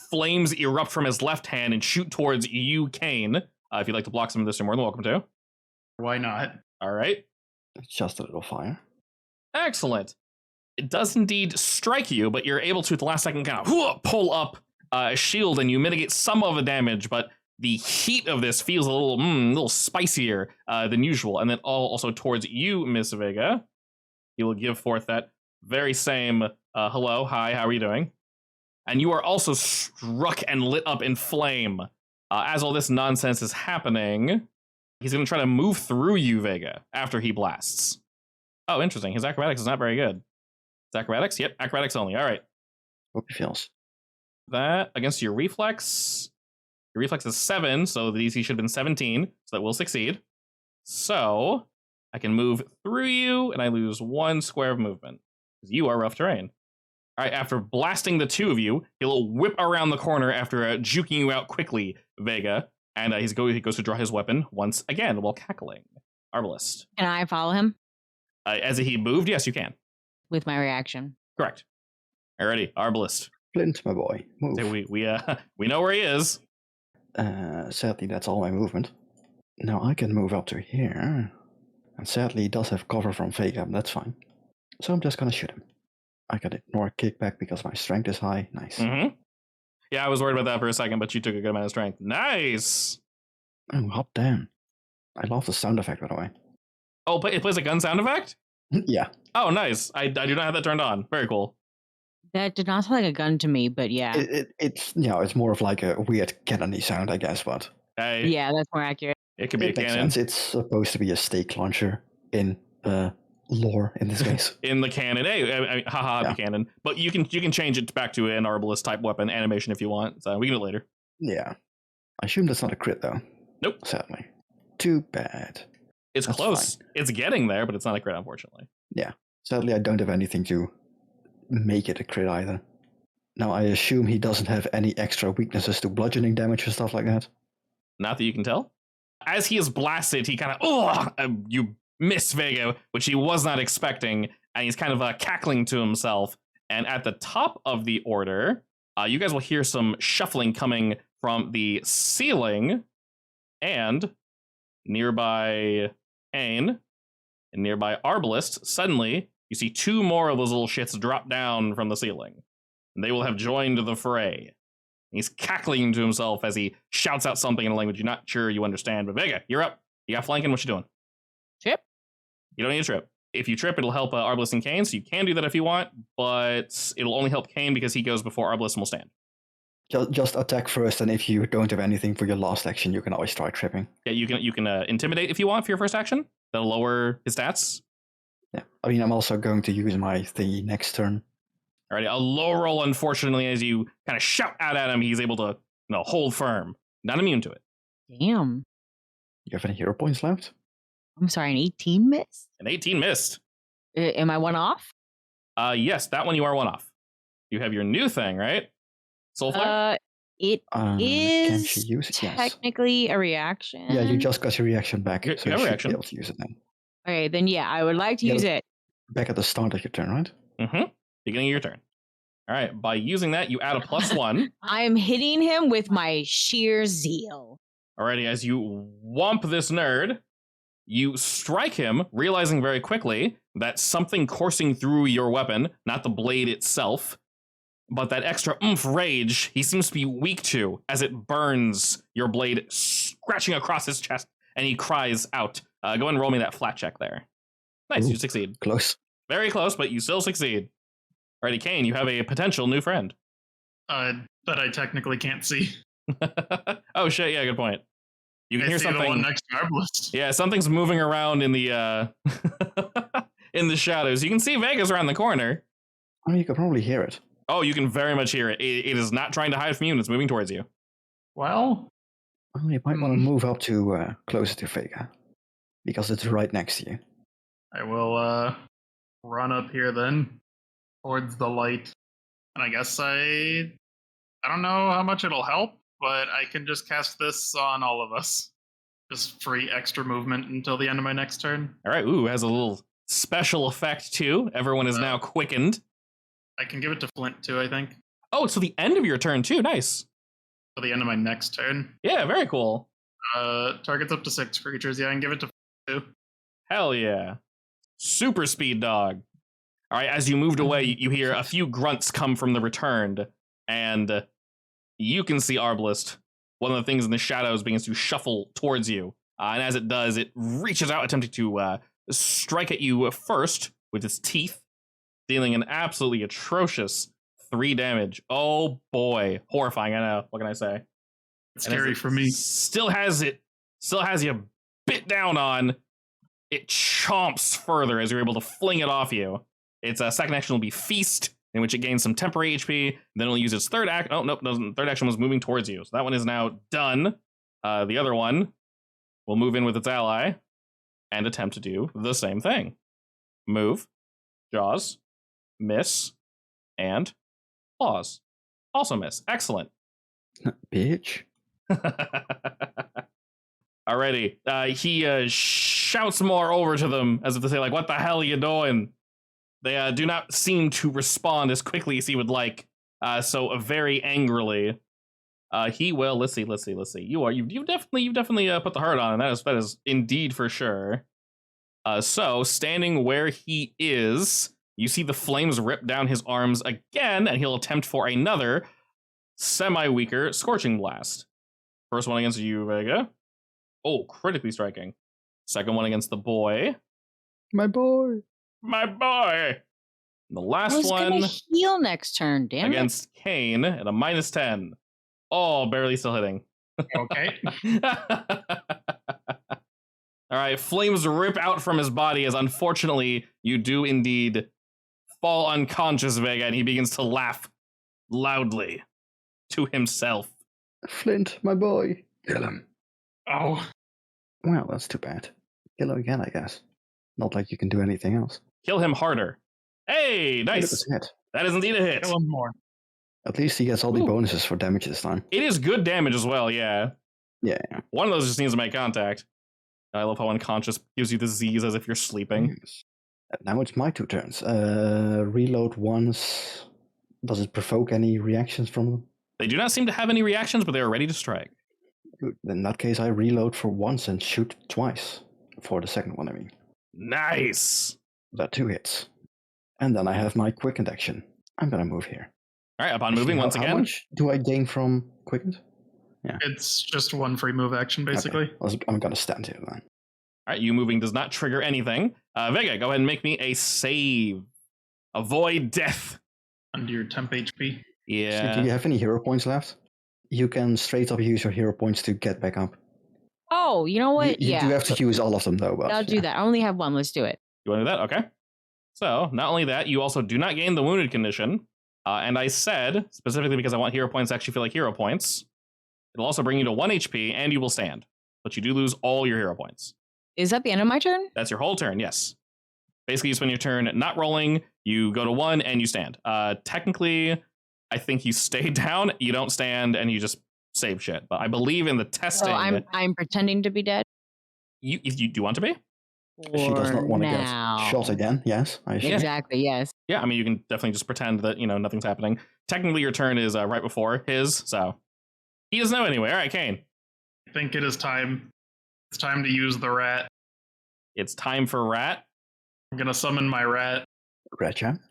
flames erupt from his left hand and shoot towards you, Kane. If you'd like to block some of this, you're more than welcome to. Why not? All right. It's just a little fire. Excellent. It does indeed strike you, but you're able to, at the last second, kind of pull up a shield and you mitigate some of the damage, but the heat of this feels a little spicier than usual. And then also towards you, Miss Vega, he will give forth that very same hello, hi, how are you doing? And you are also struck and lit up in flame. As all this nonsense is happening, he's going to try to move through you, Vega, after he blasts. Oh, interesting. His acrobatics is not very good. It's acrobatics? Yep, acrobatics only. All right. Hope he feels. That against your reflex. Your reflex is 7, so the DC should have been 17, so that will succeed. So I can move through you, and I lose 1 square of movement, because you are rough terrain. All right, after blasting the 2 of you, he'll whip around the corner after juking you out quickly, Vega, and he goes to draw his weapon once again while cackling. Arbalist. Can I follow him As he moved, yes, you can. with my reaction? Correct. Alrighty, Arbalist. Flint, my boy, move. So we know where he is. Sadly, that's all my movement. Now I can move up to here. And sadly, he does have cover from Vega, but that's fine. So I'm just gonna shoot him. I can ignore kickback because my strength is high. Nice. Mm-hmm. Yeah, I was worried about that for a second, but you took a good amount of strength. Nice! Oh, hot damn. I love the sound effect, by the way. Oh, but it plays a gun sound effect? Yeah. Oh, nice. I do not have that turned on. Very cool. That did not sound like a gun to me, but yeah. It's it's more of like a weird cannony sound, I guess, but Hey, Yeah, that's more accurate. it could be a it makes cannon. sense. It's supposed to be a stake launcher in lore in this case. In the cannon. Hey, I mean, haha, Yeah. the cannon. But you can change it back to an Arbalist type weapon animation if you want. So we can do it later. Yeah. I assume that's not a crit, though. Nope. Sadly. Too bad. It's That's close. It's getting there, but it's not a crit, unfortunately. Sadly, I don't have anything to make it a crit either. Now, I assume he doesn't have any extra weaknesses to bludgeoning damage or stuff like that. Not that you can tell. As he is blasted, he kind of, you miss Vega, which he was not expecting, and he's kind of cackling to himself. And at the top of the order, you guys will hear some shuffling coming from the ceiling, and nearby Ain and nearby Arbalest, suddenly you see two more of those little shits drop down from the ceiling. And they will have joined the fray. He's cackling to himself as he shouts out something in a language you're not sure you understand. But Vega, you're up. You got flanking. What you doing? Trip? You don't need a trip. If you trip, it'll help Arbalest and Kane, so you can do that if you want, but it'll only help Kane because he goes before Arbalest and will stand. Just attack first, and if you don't have anything for your last action, you can always try tripping. Yeah, you can intimidate if you want for your first action. That'll lower his stats. Yeah, I mean, I'm also going to use my thingy next turn. Alrighty, a low roll, unfortunately, as you kind of shout out at him, he's able to hold firm. Not immune to it. Damn. You have any hero points left? I'm sorry, an 18 missed? An 18 missed. Am I one off? Yes, that one you are one off. You have your new thing, right? Soul Flare? It Can is she use it? Yes. technically a reaction. Yeah, you just got your reaction back, You so have you a should reaction. be able to use it then. Okay, then yeah, I would like to Yeah, use it. Back at the start of your turn, right? Mm-hmm. Beginning of your turn. All right, by using that, you add a +1. I'm hitting him with my sheer zeal. Alrighty, as you whomp this nerd, you strike him, realizing very quickly that something coursing through your weapon, not the blade itself, but that extra oomph rage he seems to be weak to as it burns your blade, scratching across his chest, and he cries out. Go ahead and roll me that flat check there. Nice, Ooh. you succeed. Close. Very close, but you still succeed. Alrighty, Kane, you have a potential new friend. That I technically can't see. Oh shit, yeah, good point. You can I hear see the one something. next to Arbalest. Yeah, something's moving around in the in the shadows. You can see Vegas around the corner. Oh, you can probably hear it. Oh, you can very much hear it. It is not trying to hide from you, and it's moving towards you. Well, Oh, you might want to move up to closer to Vega, because it's right next to you. I will run up here then towards the light, and I guess I don't know how much it'll help, but I can just cast this on all of us. Just free extra movement until the end of my next turn. All right, ooh, has a little special effect too. Everyone is now quickened. I can give it to Flint too, I think. Oh, it's to the end of your turn too. Nice. Till the end of my next turn. Yeah, very cool. Targets up to 6 creatures. Yeah, I can give it to Flint too. Hell yeah. Super speed dog. All right, as you moved away, you hear a few grunts come from the returned, and you can see Arbalest. One of the things in the shadows begins to shuffle towards you, and as it does, it reaches out, attempting to strike at you first with its teeth, dealing an absolutely atrocious 3 damage. Oh boy, horrifying! I know. What can I say? It's And as scary it for me. Still has you bit down on. It chomps further as you're able to fling it off you. Its second action will be Feast, in which it gains some temporary HP. Then it'll use its third action. Oh, nope, doesn't. Third action was moving towards you. So that one is now done. The other one will move in with its ally and attempt to do the same thing. Move, Jaws, miss, and Claws. Also miss. Excellent. Bitch. Alrighty. He shouts more over to them as if to say, like, what the hell are you doing? They do not seem to respond as quickly as he would like. So very angrily, he will. Let's see. You've definitely put the hurt on, and that is indeed for sure. So standing where he is, you see the flames rip down his arms again, and he'll attempt for another semi-weaker Scorching Blast. First one against you, Vega. Oh, critically striking. Second one against the boy. My boy. My boy. And the I last was one gonna heal next turn, damn against Kane at a -10. Oh, barely still hitting. Okay. All right, flames rip out from his body as unfortunately you do indeed fall unconscious, Vega, and he begins to laugh loudly to himself. Flint, my boy. Kill him. Oh. Well, that's too bad. Kill him again, I guess. Not like you can do anything else. Kill him harder. Hey, nice. Hit. That is indeed a hit. Kill him more. At least he gets all the Ooh. bonuses for damage this time. It is good damage as well, yeah. Yeah. One of those just needs to make contact. I love how unconscious gives you the Z's as if you're sleeping. Yes. Now it's my 2 turns. Reload once. Does it provoke any reactions from them? They do not seem to have any reactions, but they are ready to strike. Good. In that case, I reload for once and shoot twice. For the second one, I mean. Nice. That 2 hits. And then I have my quickened action. I'm gonna move here. All right, upon Actually, moving once how again. much do I gain from quickened? It's just one free move action, basically. Okay. I'm gonna stand here then. All right, you moving does not trigger anything. Vega, go ahead and make me a save. Avoid death. Under your temp HP. Yeah. So do you have any hero points left? You can straight up use your hero points to get back up. Oh, you know what? You yeah. do have to use all of them though. But, I'll do that. I only have one. Let's do it. You want to do that? Okay. So, not only that, you also do not gain the wounded condition. And I said, specifically because I want hero points to actually feel like hero points, it'll also bring you to 1 HP and you will stand. But you do lose all your hero points. Is that the end of my turn? That's your whole turn, yes. Basically, you spend your turn not rolling, you go to 1 and you stand. Technically, I think you stay down, you don't stand, and you just save shit. But I believe in the testing. So I'm pretending to be dead. You do you want to be? she does not want to get now. shot again. Yes, I assume. Exactly. Yes. Yeah, I mean, you can definitely just pretend that, nothing's happening. Technically, your turn is right before his, so he doesn't know anyway. All right, Kane. I think it is time. It's time to use the rat. It's time for Rat. I'm gonna summon my rat. Red champ.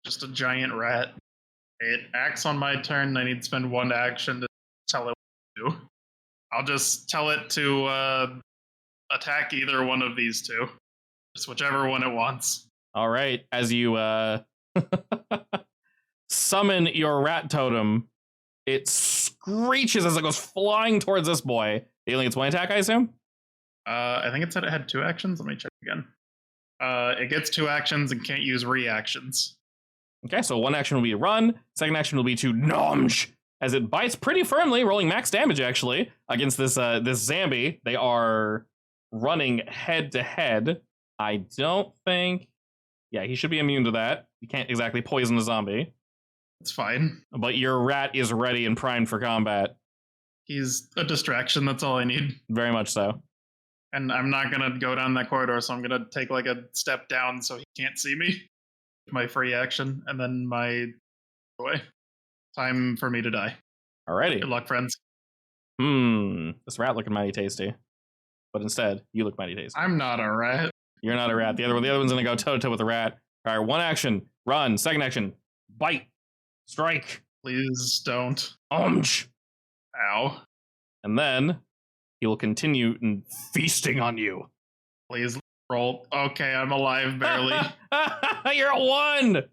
Just a giant rat. It acts on my turn. I need to spend 1 action to tell it what to do. I'll just tell it to attack either one of these two. Just whichever one it wants. All right, as you summon your rat totem, it screeches as it goes flying towards this boy. Dealing its 1 attack, I assume? I think it said it had 2 actions. Let me check again. It gets 2 actions and can't use reactions. Okay, so 1 action will be to run. 2nd action will be to nomj, as it bites pretty firmly, rolling max damage, actually, against this Zambi. They are running head to head. I don't think... Yeah, he should be immune to that. You can't exactly poison a zombie. It's fine. But your rat is ready and primed for combat. He's a distraction. That's all I need. Very much so. And I'm not going to go down that corridor, so I'm going to take like a step down so he can't see me. My free action, and then my away. Time for me to die. Alrighty. Good luck, friends. This rat looking mighty tasty. But instead, you look mighty tasty. I'm not a rat. You're not a rat. The other one's gonna go toe to toe with the rat. All right, 1 action, run. 2nd action, bite, strike. Please don't. Omj. Ow. And then he will continue feasting on you. Please roll. Okay, I'm alive barely. You're at 1. All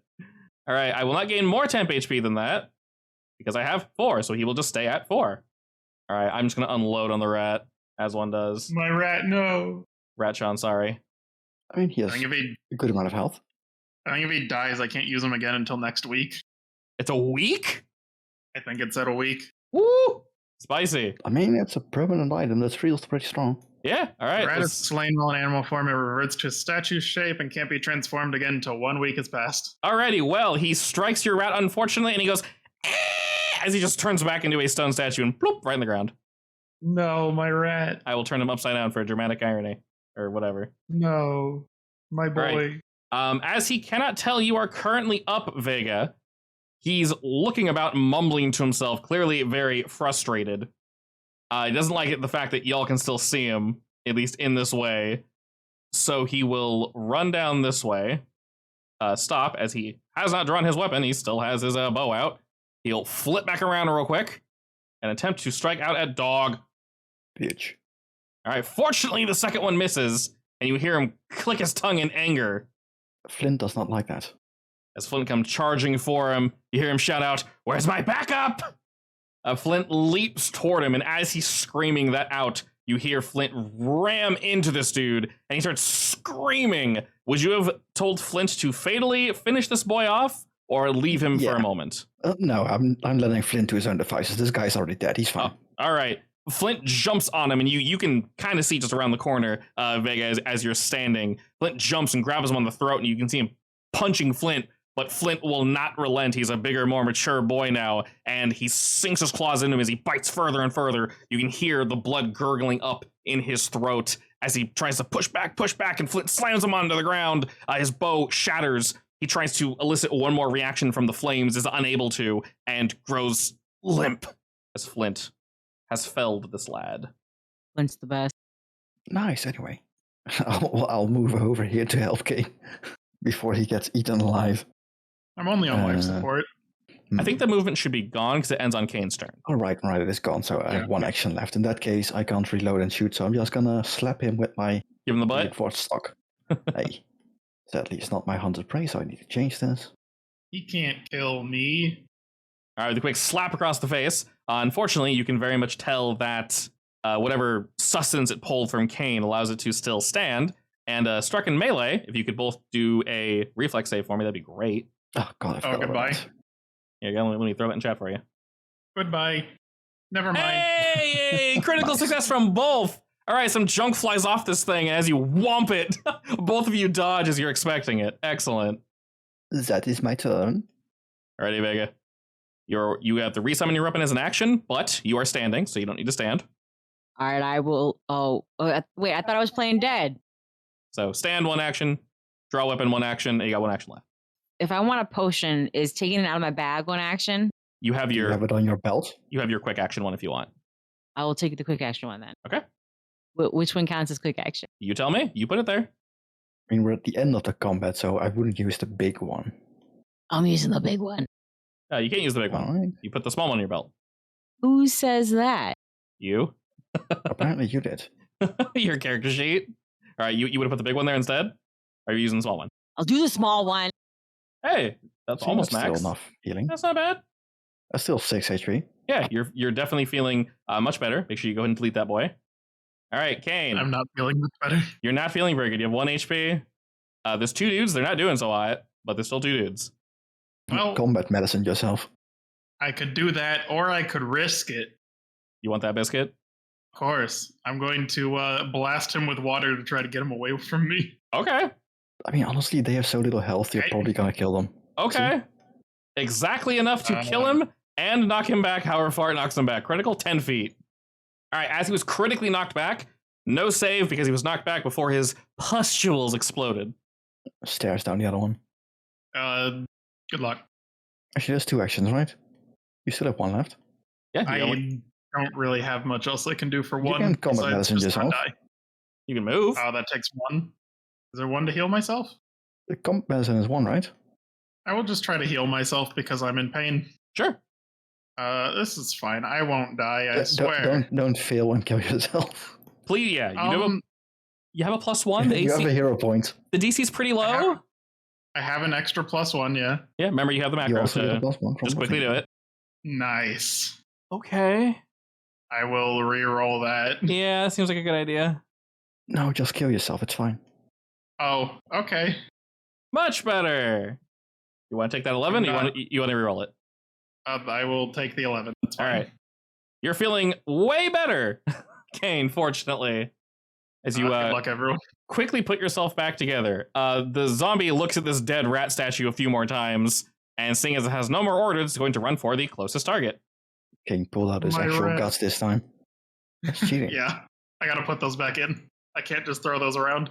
right, I will not gain more temp HP than that because I have 4, so he will just stay at 4. All right, I'm just gonna unload on the rat as one does. My rat, no. Rat Sean, sorry. I mean, he I has think a good amount of health. if he dies, I can't use him again until next week. It's a week? I think it's at a week. Woo! Spicy. I mean, it's a permanent item that feels pretty strong. Yeah, all right. Rat is slain while in animal form. It reverts to statue shape and can't be transformed again until 1 week has passed. Alrighty, well, he strikes your rat, unfortunately, and he goes, "Eh," as he just turns back into a stone statue and bloop, right in the ground. No, my rat. I will turn him upside down for a dramatic irony, or whatever. No, my boy. Right. As he cannot tell you are currently up, Vega, he's looking about, mumbling to himself, clearly very frustrated. He doesn't like the fact that y'all can still see him, at least in this way. So he will run down this way, stop, as he has not drawn his weapon. He still has his bow out. He'll flip back around real quick and attempt to strike out at Dog. Bitch. All right, fortunately, the second one misses, and you hear him click his tongue in anger. Flint does not like that. As Flint comes charging for him, you hear him shout out, "Where's my backup?" Flint leaps toward him, and as he's screaming that out, you hear Flint ram into this dude, and he starts screaming. Would you have told Flint to fatally finish this boy off, or leave him for a moment? No, I'm letting Flint to his own devices. This guy's already dead. He's fine. Oh, all right. Flint jumps on him, and you can kind of see just around the corner, Vega, as you're standing. Flint jumps and grabs him on the throat, and you can see him punching Flint, but Flint will not relent. He's a bigger, more mature boy now, and he sinks his claws into him as he bites further and further. You can hear the blood gurgling up in his throat as he tries to push back, and Flint slams him onto the ground. His bow shatters. He tries to elicit one more reaction from the flames, is unable to, and grows limp as Flint has felled this lad. Flint's the best. Nice, anyway. I'll move over here to help Kane before he gets eaten alive. I'm only on life support. I think the movement should be gone because it ends on Kane's turn. All right, it is gone. So I have one action left. In that case, I can't reload and shoot, so I'm just gonna slap him with my Give him the butt. Force stock. Hey, sadly, it's not my hunted prey, so I need to change this. He can't kill me. All right, the quick slap across the face. Unfortunately, you can very much tell that whatever sustenance it pulled from Kane allows it to still stand. And struck in melee, if you could both do a reflex save for me, that'd be great. Oh, God, I forgot about goodbye. that. Here you go, let me throw that in chat for you. Goodbye. Never mind. Hey, critical success from both. All right, some junk flies off this thing as you whomp it. Both of you dodge as you're expecting it. Excellent. That is my turn. Alrighty, Vega. You have to resummon your weapon as an action, but you are standing, so you don't need to stand. All right, I will. Wait, I thought I was playing dead. So stand one action, draw weapon one action, and you got one action left. If I want a potion, is taking it out of my bag one action? You have Do your you have it on your belt? you have your quick action one if you want. I will take the quick action one then. Okay. Which one counts as quick action? You tell me. You put it there. I mean, we're at the end of the combat, so I wouldn't use the big one. I'm using the big one. You can't use the big one. All right. You put the small one on your belt. Who says that? You. Apparently you did. Your character sheet. All right, you would have put the big one there instead? Or are you using the small one? I'll do the small one. Hey, that's See, almost that's max. Still enough healing. That's not bad. That's still 6 HP. Yeah, you're definitely feeling much better. Make sure you go ahead and delete that boy. All right, Kane. I'm not feeling much better. You're not feeling very good. You have 1 HP. There's 2 dudes. They're not doing so hot, but there's still 2 dudes. Well, Combat medicine yourself. I could do that, or I could risk it. You want that biscuit? Of course. I'm going to blast him with water to try to get him away from me. Okay. I mean, honestly, they have so little health, you're Okay. probably gonna kill them. Okay. Exactly enough to kill him and knock him back however far it knocks him back. Critical 10 feet. All right, as he was critically knocked back, no save because he was knocked back before his pustules exploded. Stairs down the other one. Good luck. Actually, there's 2 actions, right? You still have 1 left. Yeah, I you, only- don't really have much else I can do for You one. can combat besides medicine just not yourself. die. you can move. Oh, that takes 1. Is there 1 to heal myself? The combat medicine is 1, right? I will just try to heal myself because I'm in pain. Sure. This is fine. I won't die, I swear. Don't fail and kill yourself. Please, yeah. You have a +1. The You have a AC, hero point. the DC's pretty low. I have an extra +1, yeah. Yeah, remember you have the You macro, also get a so +1 from just quickly nothing. do it. Nice. Okay. I will re-roll that. Yeah, seems like a good idea. No, just kill yourself. It's fine. Oh, okay. Much better. You want to take that 11? I'm You want to reroll it? I will take the 11. That's All fine. right. You're feeling way better, Kane, fortunately. As you Good luck, everyone. quickly put yourself back together. The zombie looks at this dead rat statue a few more times, and seeing as it has no more orders, it's going to run for the closest target. King pulled out his My actual rat. guts this time. That's cheating. Yeah, I gotta put those back in. I can't just throw those around.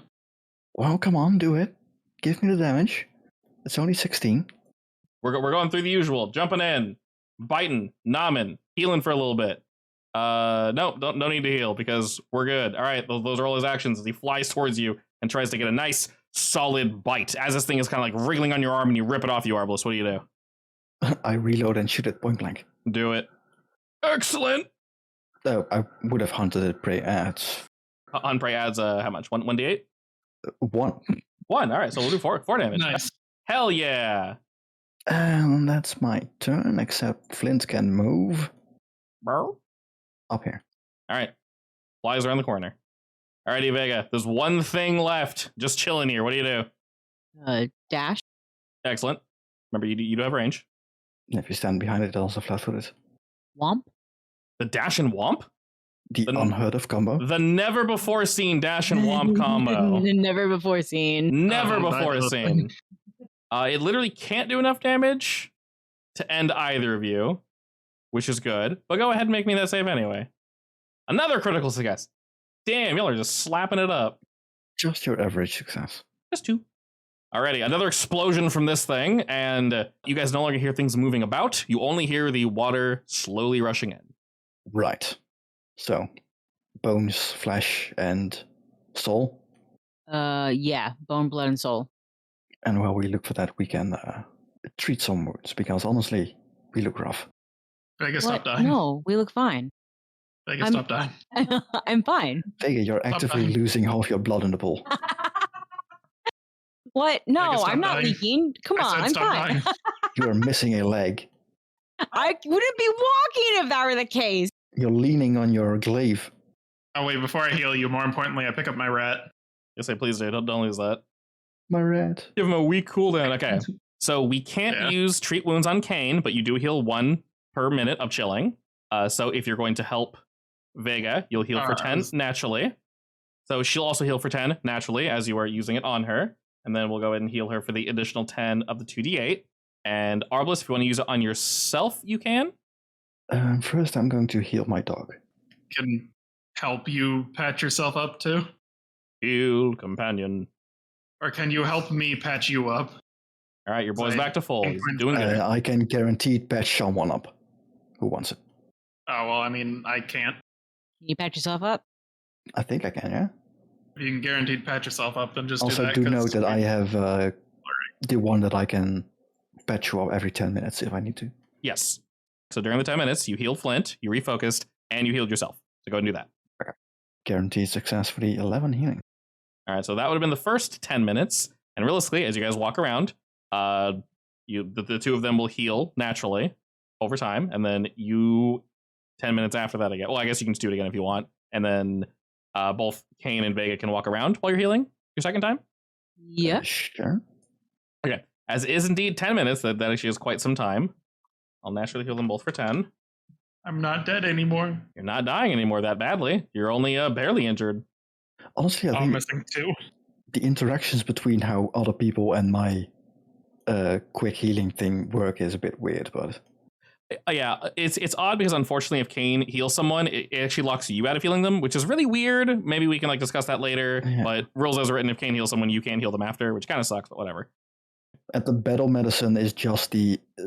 Well, come on, do it. Give me the damage. It's only 16. We're going through the usual, jumping in, biting, nomming, healing for a little bit. No need to heal because we're good. All right, those are all his actions as he flies towards you and tries to get a nice, solid bite. As this thing is kind of like wriggling on your arm and you rip it off you, Arbalest. What do you do? I reload and shoot it point blank. Do it. Excellent. I would have hunted it prey at On prey adds how much? 1d8? 1. 1. All right, so we'll do 4 damage. Nice. Hell yeah. And that's my turn, except Flint can move All up here. right. Flies around the corner. Alrighty, Vega. There's one thing left. Just chilling here. What do you do? Dash. Excellent. Remember, you do have range. And if you stand behind it, also flat-footed. Womp. The dash and womp? The The- unheard of combo. The never before seen dash and womp combo. Never before seen. Never Oh, before that's a seen. thing. It literally can't do enough damage to end either of you, which is good. But go ahead and make me that save anyway. Another critical success. Damn, y'all are just slapping it up. Just your average success. Just 2. Alrighty, another explosion from this thing, and you guys no longer hear things moving about. You only hear the water slowly rushing in. Right. So, bones, flesh, and soul. Yeah, bone, blood, and soul. And while we look for that, we can treat some wounds, because honestly, we look rough. Vega, stop dying. No, we look fine. Vega, stop dying. I'm fine. Vega, you're actively dying. losing half your blood in the pool. What? No, Vega, stop I'm not dying. leaking. Come I on, said I'm stop fine. dying. You are missing a leg. I wouldn't be walking if that were the case. You're leaning on your glaive. Oh wait, before I heal you, more importantly, I pick up my rat. Yes, I please do. Don't lose that. My rat. Give him a weak cooldown. Okay. So we can't use treat wounds on Kane, but you do heal 1 per minute of chilling. So if you're going to help Vega, you'll heal for 10 naturally. So she'll also heal for 10 naturally as you are using it on her. And then we'll go ahead and heal her for the additional 10 of the 2d8. And Arbalest, if you want to use it on yourself, you can. First, I'm going to heal my dog. Can help you patch yourself up too? Heal, companion. Or can you help me patch you up? All right, your boy's back to full. He's Can doing good. I can guaranteed patch someone up who wants it. Oh, well, I mean, I can't. Can you patch yourself up? I think I can, yeah? If you can guaranteed patch yourself up, then just Also, do that. do 'cause note that I have the one that I can patch you up every 10 minutes if I need to. Yes. So during the 10 minutes, you healed Flint, you refocused, and you healed yourself. So go ahead and do that. Okay. Guaranteed success for the 11 healing. All right, so that would have been the first 10 minutes. And realistically, as you guys walk around, the two of them will heal naturally over time. And then you, 10 minutes after that again. Well, I guess you can just do it again if you want. And then both Kane and Vega can walk around while you're healing your second time. Yeah. Sure. Okay. As it is indeed 10 minutes, that actually is quite some time. I'll naturally heal them both for 10. I'm not dead anymore. You're not dying anymore that badly. You're only barely injured. Honestly, I I'm think missing 2. the interactions between how other people and my quick healing thing work is a bit weird, but... Yeah, it's odd because unfortunately if Kane heals someone, it actually locks you out of healing them, which is really weird. Maybe we can discuss that later, but rules as written, if Kane heals someone, you can heal them after, which kind of sucks, but whatever. And the battle medicine is just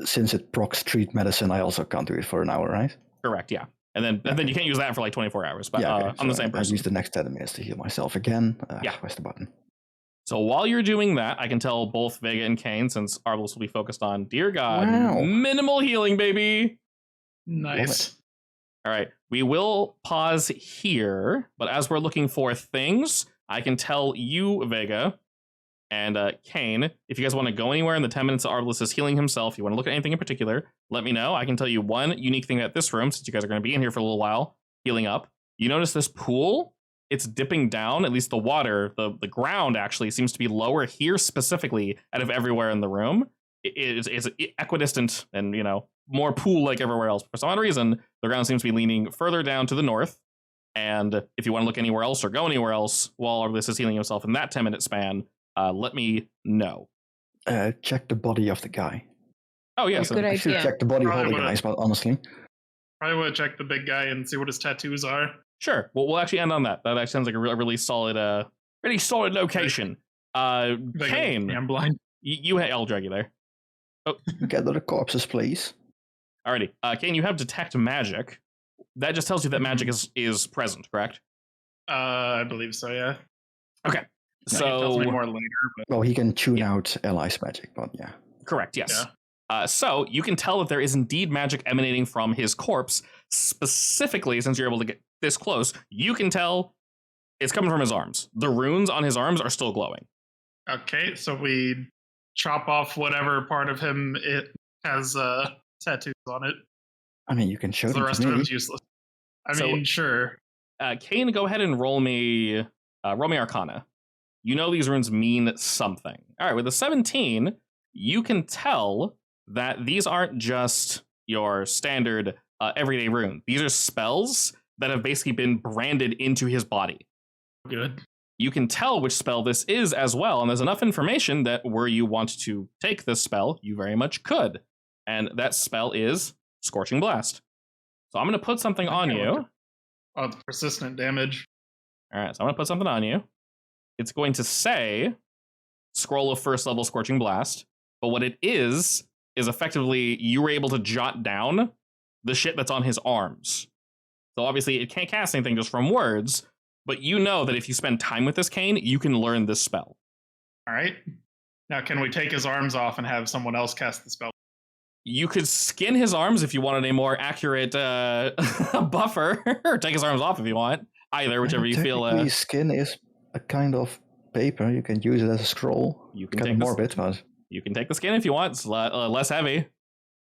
since it procs treat medicine, I also can't do it for an hour, right? Correct, yeah. And then you can't use that for 24 hours, but I'm the same person. I use the next 10 minutes to heal myself again. Yeah. Where's the button? So while you're doing that, I can tell both Vega and Kane, since Arbalest will be focused on, dear God, minimal healing, baby. Nice. All right, we will pause here, but as we're looking for things, I can tell you, Vega, and Kane, if you guys want to go anywhere in the 10 minutes that Arbalest is healing himself, you want to look at anything in particular, let me know. I can tell you one unique thing about this room, since you guys are going to be in here for a little while, healing up. You notice this pool? It's dipping down, at least the water, the ground actually seems to be lower here specifically out of everywhere in the room. It's equidistant and, more pool-like everywhere else. For some odd reason, the ground seems to be leaning further down to the north. And if you want to look anywhere else or go anywhere else while Arbalest is healing himself in that 10-minute span, let me know. Check the body of the guy. Oh, yeah. Good I should idea. check the body of all the Probably guys, but honestly. Probably would check the big guy and see what his tattoos are. Sure. Well, we'll actually end on that. That actually sounds like a really solid, location. Kane, I'm blind. you had Eldreg, you there? Oh, Gather the corpses, please. alrighty. Kane, you have detect magic. That just tells you that magic is present, correct? I believe so, yeah. Okay. He tells me So more later, but Well, he can tune out allies' magic, but yeah. correct. Yes. Yeah. So you can tell that there is indeed magic emanating from his corpse. Specifically, since you're able to get this close, you can tell it's coming from his arms. The runes on his arms are still glowing. okay, so we chop off whatever part of him it has tattoos on it. I mean, you can show The them rest to of me. it's useless. I So- mean, sure. Kane, go ahead and roll me Arcana. You know these runes mean something. All right, with a 17, you can tell that these aren't just your standard everyday rune. These are spells that have basically been branded into his body. Good. You can tell which spell this is as well, and there's enough information that were you want to take this spell, you very much could. And that spell is Scorching Blast. So I'm going to put something on you. Oh, it's persistent damage. All right, so I'm going to put something on you. It's going to say scroll of first level Scorching Blast, but what it is effectively you were able to jot down the shit that's on his arms. So obviously it can't cast anything just from words, but you know that if you spend time with this cane, you can learn this spell. All right. Now, can we take his arms off and have someone else cast the spell? You could skin his arms if you wanted a more accurate buffer, or take his arms off if you want. Either, whichever you feel. Technically, skin is a kind of paper. You can use it as a scroll. You can kind take of the morbid, but You can take the skin if you want. It's less heavy.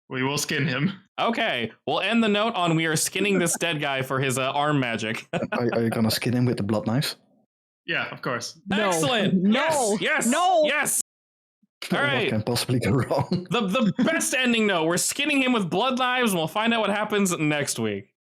We will skin him. Okay, we'll end the note on we are skinning this dead guy for his arm magic. are you gonna skin him with the blood knives? Yeah, of course. No. Excellent. No. Yes. No. Yes. All What right. can possibly go wrong? The best ending note. We're skinning him with blood knives, and we'll find out what happens next week.